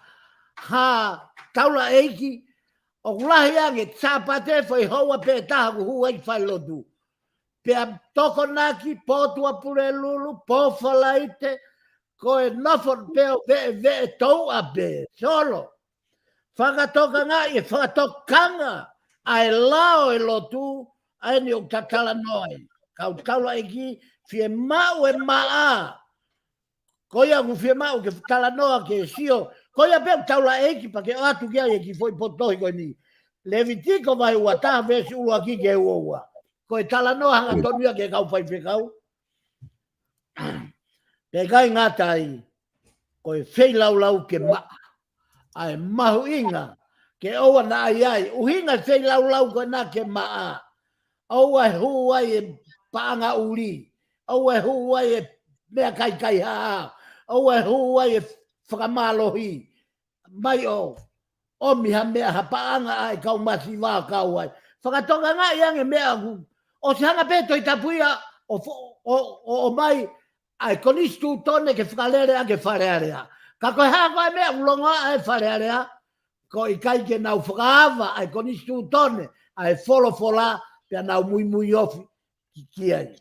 Ha taula eiki o lahi ange tsapate foi hoa pe taha ku huai fai lotu. Pe toko naki potua pure lulu po falaite koe nofon peo ve tau a pe solo. Whakatoka ngā i whakatokanga ai lao e lotu ai ni o tatala noi. Kau taula eiki fie mau e maa. Koia ku fie mau ke tala noa ke sio. Koia pe taula eiki pa ke atu kia eki foi potohi koe ni. Levitiko vai ua taha vesi ua ki ke ua. Koe tala noa hanga tonuia ke kau whai pekau. Pe kai ngatai koe whei lau ke maa. Ai mahu inga ke oa na ai uhinga whei lau koe na ke maa. Oa huai e paanga uri. Oa huai e mea kai haa. Oa huai e whakamalohi. Mai o miha mea ha paanga ai kau masi wā kau ai. Whakatonga ngā iange mea ku. O se hanga peto i tapuia o mai ai konistu tone ke whakalere a ke wharearea. Ka koe haa koe mea ulonga ai wharearea. Ko i kai ke nau whakaava ai konistu tone ai wholofola pia nau mui ofi ki kiai.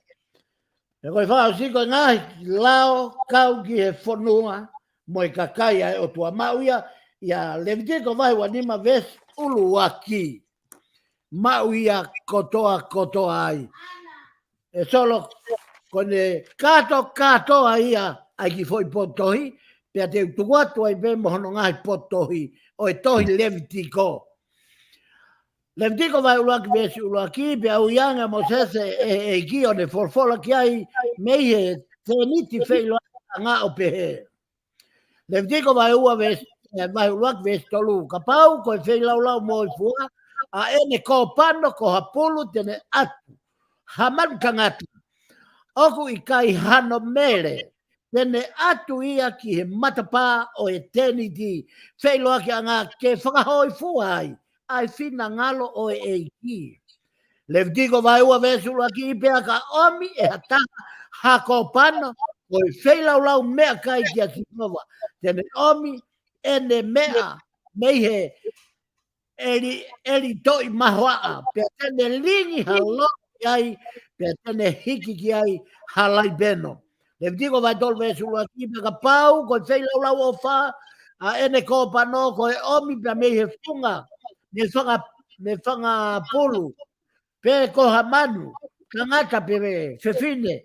E koe whao si koe ngahi lao kau ki he whanua mo i kakai ai o tua mauia ia Levitiko vai wanima ves ulu waki. Mauia kotoa ai. E solo kone katoa ia ai ki foi potohi pia te utuatu ai pe mohono ngahi potohi o e tohi Levitiko. Levitiko vai uluaki vesi uluaki pia uianga mo sese e ki o ne forfola ki ai meihe te niti fei loa ngā o pehe. Levitiko vai ua vesi vai uluaki vesi tolu kapau koe fei lau mo i fua a ene ko pano ko hapulu tene atu. Hamaru tangatu. Oku i kai hano mere. Tene atu ia ki he matapa o eternity. Fei loa ki anga ke whakahoi fuai. Ai fina ngalo o e ki. Levitiko vai ua vesu loa ki ipea ka omi e hata hako pano. O i fei lau mea kai ki a kinova. Tene omi ene mea meihe eri toi mahoa. Pea tene lingi halo ai. Pea tene hiki ki ai halai beno. Levitiko vai tolu vesu loa ki ipea ka pau. Ko i fei lau o wha. A ene ko pano ko e omi pea meihe funga. Me whanga pulu. Pe koha manu. Kangata pe fefine.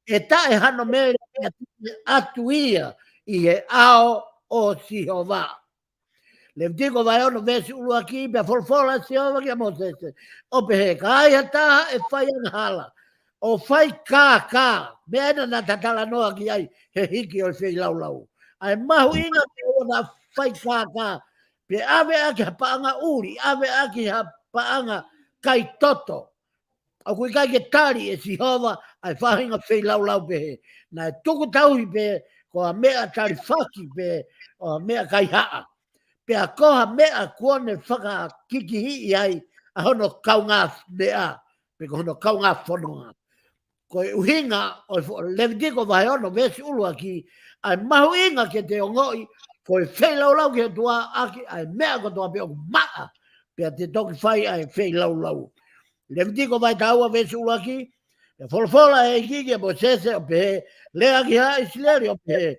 E tae hano mere atu ia. I he ao o Sihova. Levitiko vai ono vesi ulu aki. Pea folfola Sihova ki a Mosese. O pehe kai hataha e whai hala. O whai kā. Mea na tatala noa ki ai. He hiki o whai lau. Ai mahu inga ki o na whai kā. Pe ave aki ha paanga uri, ave aki ha paanga kai toto. A kui kai ke tari e Sihova, ai whahinga whei lau pehe. Na e tuku tauhi pe, ko a mea tari whaki pe, o a mea kai haa. Pe a koha mea kuone whaka kikihi ai, a hono kaunga mea, pe ko hono kaunga whanonga. Ko e uhinga, o Levitiko vai ono vesi ulua ki, ai mahu inga ke te ongoi, ko e whei lau ki he tua aki, ai mea ko tua pe o maa, pea te toki whai ai whei lau. Levitiko vai taua vesi ulu aki, e folfola e kiki e Mosese o pehe, lea ki ha Isileri o pehe,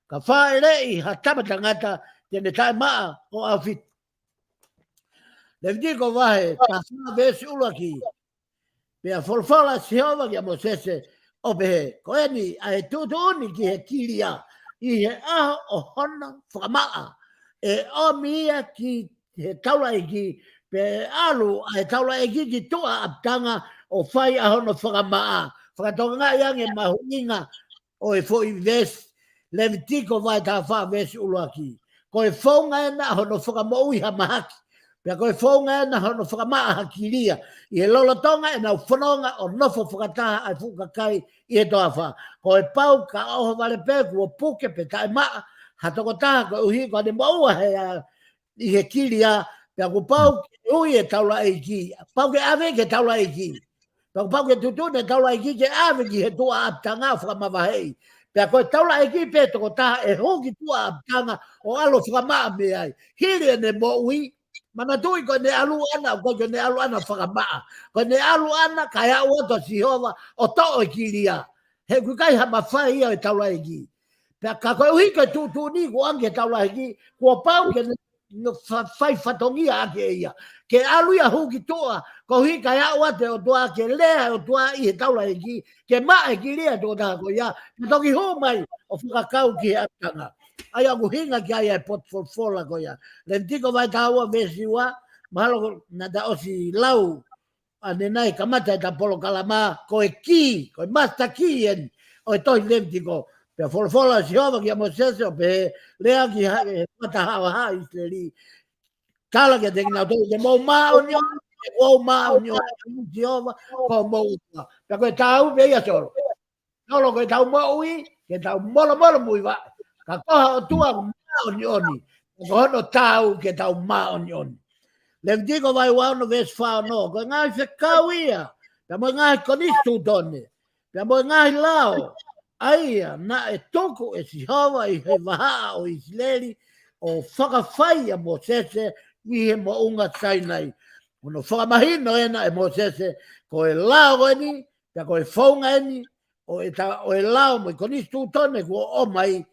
ka whae rei ha tamatangata, tene tae maa o awhit. Levitiko vai ta wha vesi ulu aki, pea folfola Sihova ki a Mosese o pehe, ko eni a e tutuni ki he kiria, i he aho o hona whakamaa. E o mia ki he taula eki, pe alu ai taula eki ki tua aptanga o whai a hono whakamaa. Whakatonga ngā iange mahu inga o e fo i ves, Levitiko vai tā wha ves uluaki. Ko e whaunga ena hono whakamoui ha mahaki. Pea ko e whaunga ena hono whakamaa hakiria. I he lolotonga e nau whanonga o nofo whakataha ai whukakai i he toa wha. Ko e pau ka oho vale peku o puke pe tae maa. Ha toko taha ko uhi ko ane maua i he kiria. Pea ko pau ke ui e taula eiki. Pau ke ave ke taula eiki. Pea ko pau ke tutune taula eiki ke ave ki he tua aptanga whakamawahei. Pea koe taula e ki pe toko taha e hoki tua a tanga o alo whakamaa me ai. Hiri ne mo ui. Mana tui ko ne alu ana, ko ne alu ana whakamaa. Ko ne alu ana kai a uato si hova o to e kiria. He kukai ha mawhai ia e taula e ki. Pea ka koe uhi koe tūtū ni ko ange taula e ki. Kua pau ke no whai whatongia ake ia. Ke alu ia huki toa, ko hi kai a uate o toa ke lea o toa i he taula e ki. Ke maa e ki lea tō taha ko ia. Ke toki hō mai o whakakau ki he atanga. Ai aku hinga ki ai e potfolfola ko ia. Le tiko vai taua vesiwa, mahalo na ta osi lau ane nai kamata e ta polo kalama ko e ki, ko e masta ki en o e toi le tiko. Pe folfola si hova ki a Mosese o pe lea ki mata hawa ha isleri. Kala ke tengi na toi te mou maa o nio, e wou maa o nio, si hova ko mou utua. Pe koe tau pe ia soro. Nolo koe tau mo ui, ke tau molo mui wa. Ka koha o tua maa o nioni. Ko hono tau ke tau maa o nioni. Le tiko vai wau no ves whao no. Ko ngai se kau ia. Pea mo ngai konistu tone. Pea mo ngai lao. Aia na e toko e si hawa i he wahaa o Israeli o whakawhai a Mosese i he mo unga sainai. Ono whakamahino ena e Mosese ko e lao eni, pea ko e whaunga eni, o e lao mo i konistu tone ko o mai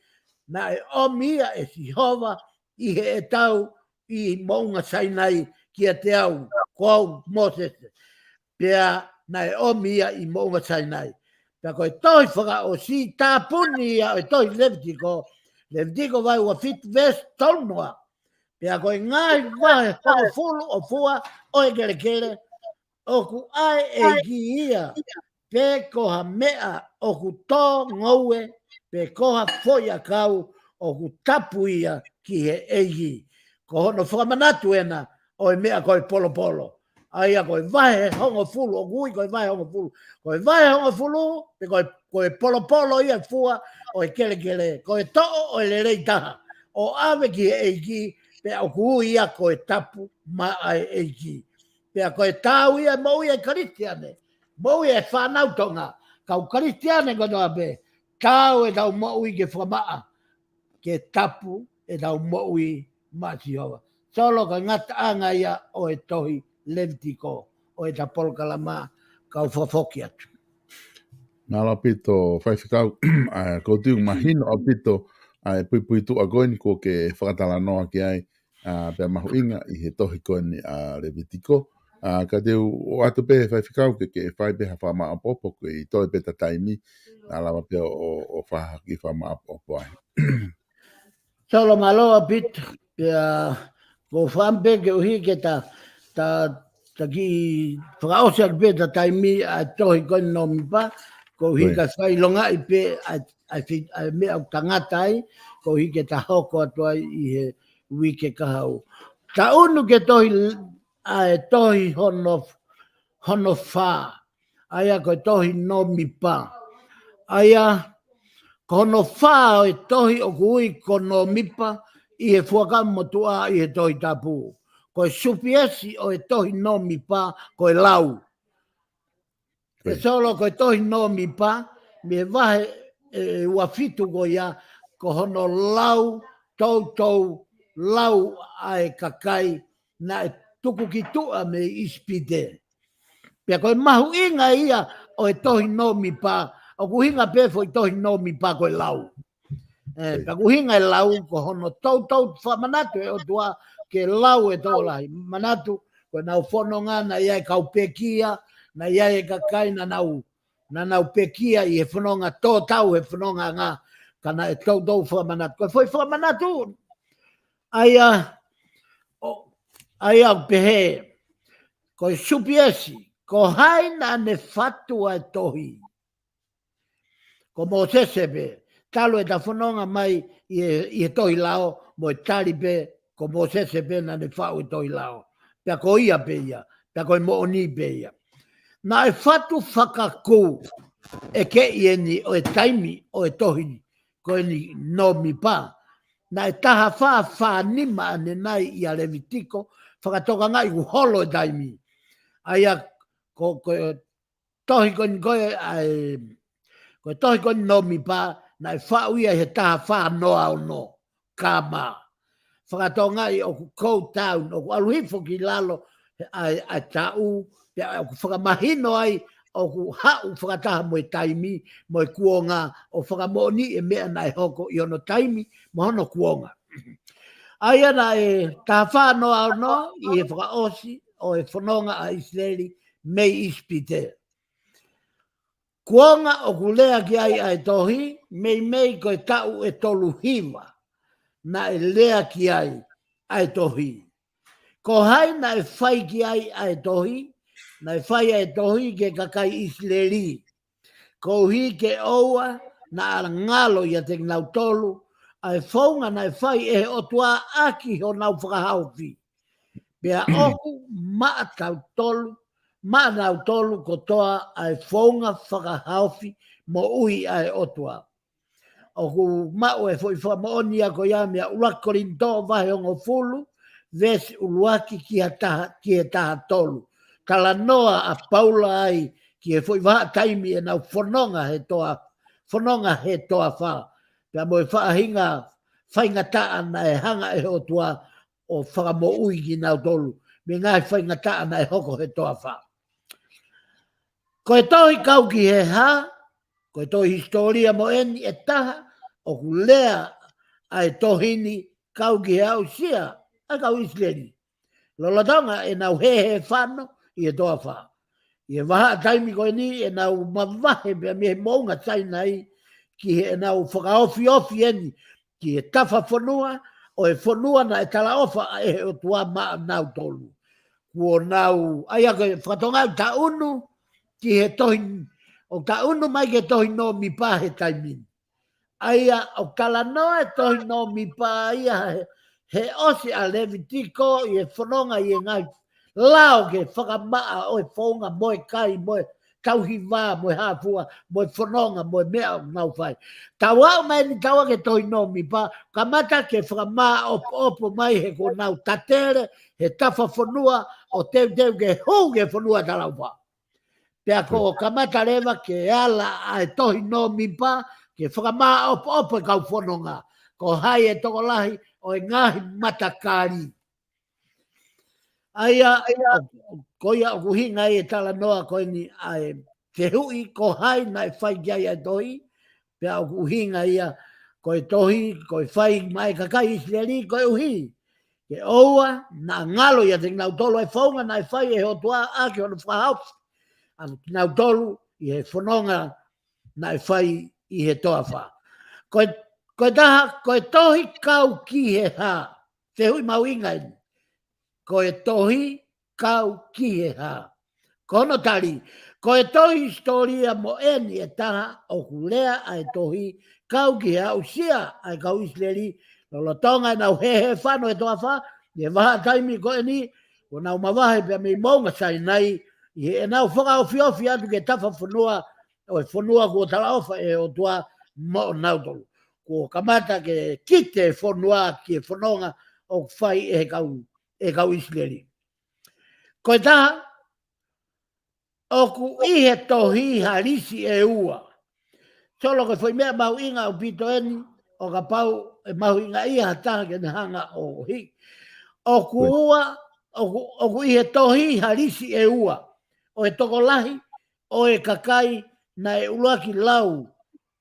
na e omia e si hova i he e tau i mounga sainai ki a te au ko au Mosese. Pea na e omia i mounga sainai. Pea koe toi whaka o si tāpuni ia o toi Levitiko. Levitiko vai ua fit ves tonua. Pea koe ngai vai hongo fulu o fua o e kere kere. O ku ai e ki ia. Pe koha mea o ku tō ngoue. Pe koha foia kau o ku tapu ia ki he eigi. Ko hono whakamanatu ena o e mea koe polo polo. Aia koe vahe hongo fulu, o kui koe vahe hongo fulu. Koe vahe hongo fulu, pe koe polo polo ia fua o e kele kele. Koe to'o o e lerei taha. O ave ki he eigi, pe o kui ia koe tapu ma ai eigi. Pe koe tau ia mo ia karistiane. Mo ia e whanau tonga. Kau karistiane kono ape. Tau e tau mo ui ke whamaa. Ke tapu e tau mo ui ma Jehova. Solo ka ngata anga ia o e tohi Levitiko o e tapolo kalama kau whafoki atu. Nā la pito whaiwhikau, ko tiu mahino a pito pui tu a goini ko ke whakatala noa ki ai pia mahu inga i he tohi koini a Levitiko. Ka teu o atu pe whaiwhikau ke whai peha whama apopo ko i toi peta taimi nā lawa pia o whahaki whama apopo ai. Solo maloa pito pia ko whampe ke uhi ke ta ki whakaose ak pe ta taimi a tohi koini no mipa. Ko hi ka whai longa i pe a mea o tangata ai, ko hi ke ta hoko atua i he wike kahau. Ta unu ke tohi hono wha, aia ko tohi no mipa. Aia ko hono wha o e tohi o kui ko no mipa i he fuakamu tua i he tohi tapu. Ko e supiesi o e tohi no mipa ko e lau. E solo ko tohi no mi pa, me vahe ua fitu ko ia, ko hono lau, tau, lau ai kakai, na e tuku ki tua me ispide. Pea koe mahu inga ia o e tohi no mi pa, o kuhinga pefo i tohi no mi pa ko e lau. Pea kuhinga e lau, ko hono tau, whamanatu e o tua, ke lau e tō lai. Manatu, ko nau whono na ia e kau pekia, na ia e kakai na nau pekia i e whanonga tō tau e whanonga ngā kana e tau whamanatu. Koe whai whamanatu aia pehe koe supiesi ko haina ne whatua e tohi ko Mosese pe talo e ta whanonga mai i e tohi lao mo e tari pe ko Mosese pe na ne whau e tohi lao pea ko ia pe ia pea ko e mooni pe ia. Na e whatu whakakou e ke ieni o e taimi o e tohi ko e ni no mi pa. Na e taha whanima ane nai i a Levitiko whakatoka ngai ku holo e taimi. Aia ko tohi ko ni koe ko tohi ko ni no mi pa nai whauia he taha whanoa o no, kama. Whakatonga i o ku Town, o ku aluhifo ki lalo ai tau, o ku whakamahino ai, o ku hau whakataha mo taimi, mo kuonga, o whakamoni e mea nai hoko i ono taimi, mo hono kuonga. Ai ana taha whanoa o no, i he whakaosi, o e whanonga a Israeli, mei ispite. Kuonga o ku lea ki ai tohi, mei koe tau e tolu hiwa. Na e lea ki ai tohi. Ko hai na e whai ki ai tohi, na e whai ai tohi ke kakai Israeli. Ko hi ke oua na ala ngalo ia te nau tolu, ai whaunga na e whai e otua aki ho nau whakahauwhi. Pea oku maa tau tolu, maa nau tolu ko toa ai whaunga whakahauwhi mo ui ai otua. O ku mau e foi whamaoni a ko ia mea urakorin tō vahe ongo fulu, vesi uluaki ki e taha tolu. Kala noa a paula ai ki e foi vaha taimi e nau whanonga he toa wha. Pea mo e whaahinga whainga taa na e hanga e o tua o whakamo ui ki nau tolu. Me ngai whainga taa na e hoko he toa wha. Ko e tohi kau ki he ha, ko e tohi historia mo eni e taha, o ku lea ai tohini kau ki he au sia, a kau Israeli. Lolatonga e nau he whano i e toa wha. I e waha taimi koe ni e nau mawahe pia me he mounga tainai ki he nau whakaofi eni ki he tafa whanua o e whanua na e tala ofa e o tua maa nau tolu. Kuo nau, aia koe whakatonga ta unu ki he tohi, o ta unu mai ke tohi no mi pa he taimini. Aia o kala noa e tohi no mi pa ia he osi a Levitiko i e whanonga i e ngai lao ke whakamaa o e whaunga moe kai, moe tauhiwa, moe hāpua, moe whanonga, moe mea nau whai. Tawa mai ni tawa ke tohi no mi pa, ka mata ke whakamaa opo mai he ko nau tatere, he tafa whanua o teu ke hou ke whanua talau wha. Pea ko kamata lewa ke ala ai tohi no mi pa, ke whakamaa opo e kau whanonga. Ko hai e tokolahi o e ngahi matakari. Aia, koia o kuhinga e tala noa koe ni ai te hui ko hai na e whai kia ia tohi. Pea o kuhinga ia koe tohi, koe whai mai kakai Israeli, koe uhi. Ke oua na ngalo ia te nau tolu e whaunga na e whai e hotua ake o na whahaup. Anu nau tolu i he whanonga na e whai i he toa wha. Koe taha, koe tohi kau ki he ha. Te hui mau inga ini. Koe tohi kau ki he ha. Kono tari, koe tohi historia mo eni e taha o kulea ai tohi kau ki he au sia ai kau Israeli. Lolo tonga e nau he whano e toa wha. E waha taimi koe ni, o nau mawahe pia mei maunga sai nai. E nau whakaofi atu ke tafa whanua, o e whanua ko tala ofa e o tua mo nau tolu. Ko kamata ke kite whanua ki e whanonga o whai e kau Israeli. Koe taha, o ku ihe tohi harisi e ua. Solo ke whai mea mau inga o pito eni, o ka pau e mau inga iha taha ke ne hanga o hi. O ku ua, o ku ihe tohi harisi e ua. O e tokolahi, o e kakai na e uluaki lau,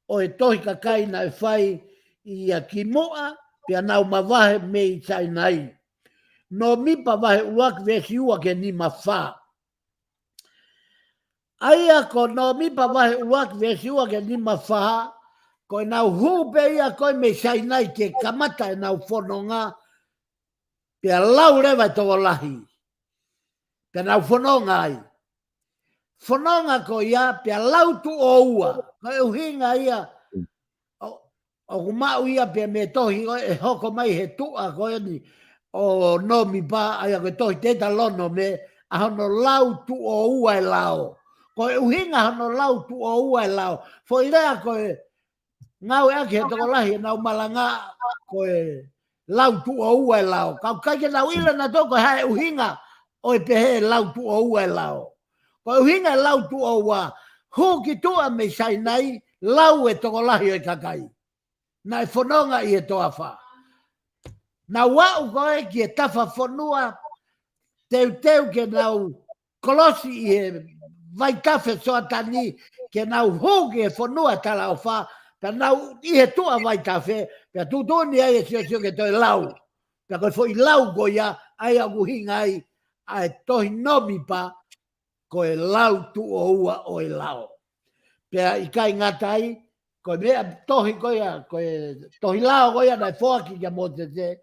o e tohi kakai na e whai i a ki moa, pia nau mawahe mei tai nai. No mipa wahe uluaki vesi ua ke ni mawha. Aia ko no mipa wahe uluaki vesi ua ke ni mawha, ko e nau hupe ia koe mei sai nai ke kamata e nau whanonga, pia lau rewa e tokolahi. Pia nau whanonga ai. Whanonga ko ia, pia lautu o ua. Ko e uhinga ia, o kumau ia pia me tohi e hoko mai he tua ko e ni, o no mi pa, aia ko tohi teta lono me, a hono lautu o ua e lao. Ko e uhinga hono lautu o ua e lao. Fo i rea ko e, ngau e ake he toko lahi e nau malanga, ko e lautu o ua e lao. Kau kaike nau ila na toko hae uhinga, o e pehe lautu o ua e lao. Ko uhinga lautu o ua, hu ki tua me sai nai, lau e tokolahi o kakai. Na e whanonga i e toa wha. Na wau koe ki e tafa whanua teu ke nau kolosi i e vai tafe soa tani ke nau hoge e whanua tala o wha pe nau i e tua vai tafe pe tutoni ai e sio ke toi lau. Pe koe fo i lau goia ai a guhinga ai a e tohi nomi pa koe lau tu o ua o e lau. Pea i kai ngatai, koe mea tohi koea, koe tohi lao koea na e whoaki kia mo te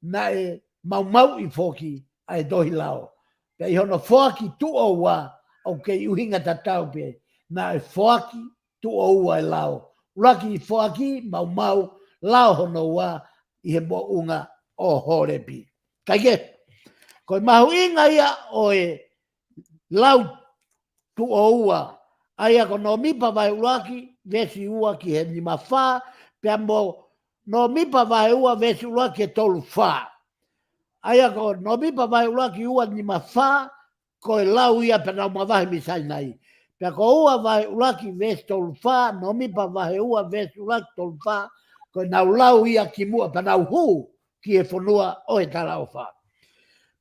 na e mau i whoki a e tohi lao. Pea i hono whoaki tu o ua au kei uhinga tatau pe, na e whoaki tu o ua e lao. Uraki i whoaki mau lao hono ua i he mo unga o horepi. Kaike, koe mahu inga ia o e lau tu o ua, aia ko no mipa vai uraki, vesi ua ki he ni mawha, pia mo no mipa vai ua vesi uraki e tolu wha. Aia ko no mipa vai uraki ua ni mawha, ko e lau ia pe nau mawahi misai nai. Pia ko ua vai uraki vesi tolu wha, no mipa vai ua vesi uraki tolu wha, ko e nau lau ia ki mua, pe nau hu ki e whanua o e tala o wha.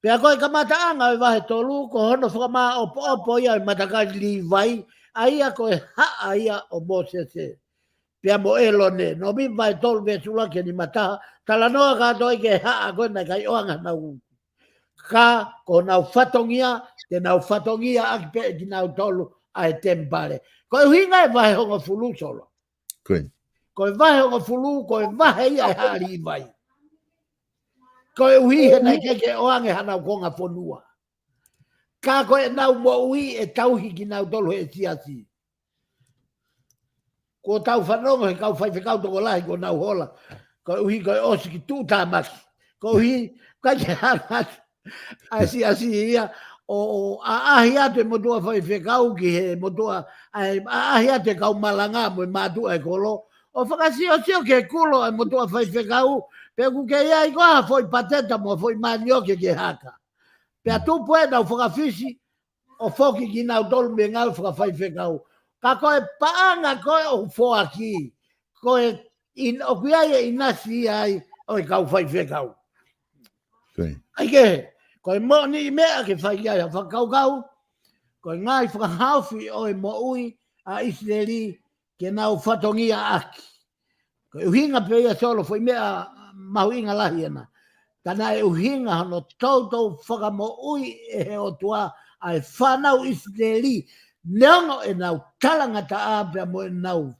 Pea koe ka mataanga e wahe tolu, ko hono whakama opo ia e matakari li vai, a ia koe haa ia o Mosese. Pea mo elone, no mi vai tolu me sula ke ni mataha, tala noa ka toi ke haa koe na kai oanga nau. Ka ko nau whatongia, te nau whatongia aki pe ki nau tolu a e tempare. Koe hinga e wahe honga fulu solo. Koe wahe honga fulu, koe wahe ia e haari vai. Koe uhi he nei keke oange hana konga whanua. Ka koe nau mo ui e tauhi ki nau tolu e siasi. Ko tau whanongo he kau whai whekau toko lahi ko nau hola. Koe uhi koe osi ki tū tāmaki. Koe uhi kai ke hana a siasi ia o a ahi atu e motua whai whekau ki he motua a ahi atu e kau malanga mo e mātua e kolo. O whakasio sio ke kulo e motua whai whekau pe ku ke ia i koha foi pateta mo foi manioke ke haka. Pe tu poe nau whakawhisi o whoki ki nau tolu me ngau whakawhai whekau. Ka koe paanga koe o whoaki. Koe o kuiaia i nasi ai o e kau whai whekau. Aike, koe mo ni mea ke whai ia whakau kau. Koe ngai whakahauwhi o e mo ui a Israeli ke nau whatongia aki. Koe uhinga pe ia solo foi mea mahu inga lahi ana. Kana e uhinga hano tautou whakamo ui e he o tua a e whanau Israeli. Neongo e nau talangata apea mo e nau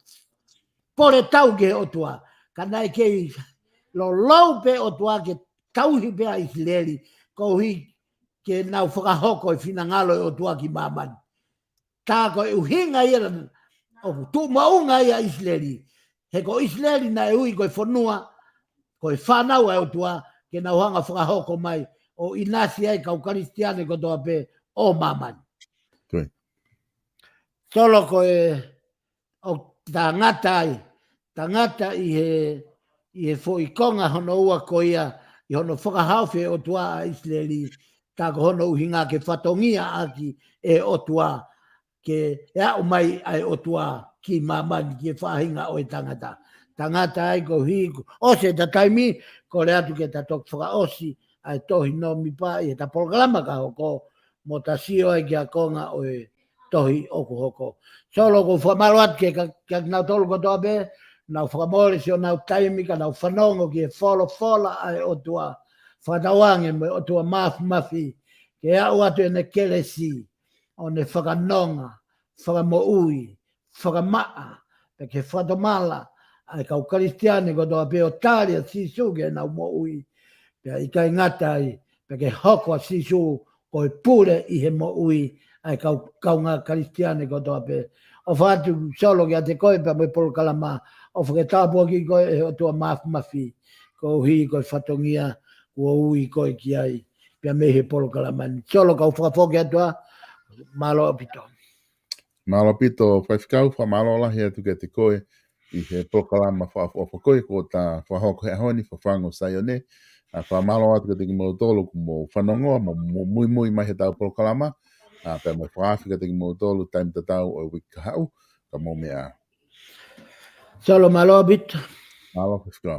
pore tau ke he o tua. Kana e kei lo lau pe o tua ke tauhi pe a Israeli. Ko hui ke nau whakahoko e whinangalo e o tua ki mamani. Tā ko e uhinga ia o tu maunga ia Israeli. He ko Israeli na e ui ko e whanua ko e whanau e o tua ke nau hanga whakahoko mai o inasi ai kau karistiane ko toa pe o mamani. Solo ko e o tangata i he whoikonga hono ua ko ia i hono whakahauwhi o tua a Israeli tā ko hono uhinga ke whatongia aki e o tua ke e au mai ai o tua ki mamani ki e whahinga o e tangata. Tangata ai ko hiku. O se ta taimi ko le atu ke ta tok whaka osi ai tohi no mi pa i ta programa ka hoko mo ta sio ai ki a konga o e tohi oku hoko. Solo ko whamaro atu ke nau tolu ko toa be, nau whakamore si o nau taimi ka nau whanongo ki e whola ai o tua whatawange mo o tua mafi ke au atu e ne kelesi o ne whakanonga, whakamoui, whakamaa, pe ke whatomala, ai kau karistiane ko toa pe o taria sisu ke nau moui, pe i kai ngata ai, pe ke hoko sisu ko e pure i he moui, ai kau ngā karistiane ko toa pe. O whatu solo ki a te koe pe mo i polo kalama, o whaketapua ki koe e o tua mafi, ko hi ko whatongia, ko ui koe ki ai, pe me he polo kalamani. Solo kau whakafoki atua, malo pito. Malo pito, whaifikau, whamalo lahi atu ke te koe, i he prokalama whakoe ko ta whahoko he honi, whafangu SAIONE, a whamalo atu ke te ki mo tolo ku mo whanongoa, mo mui mai he tau prokalama, a pia mo whaafika te ki mo tolo taim tatau o wikahau, ka mo mea. Salo malo bit. Aloha,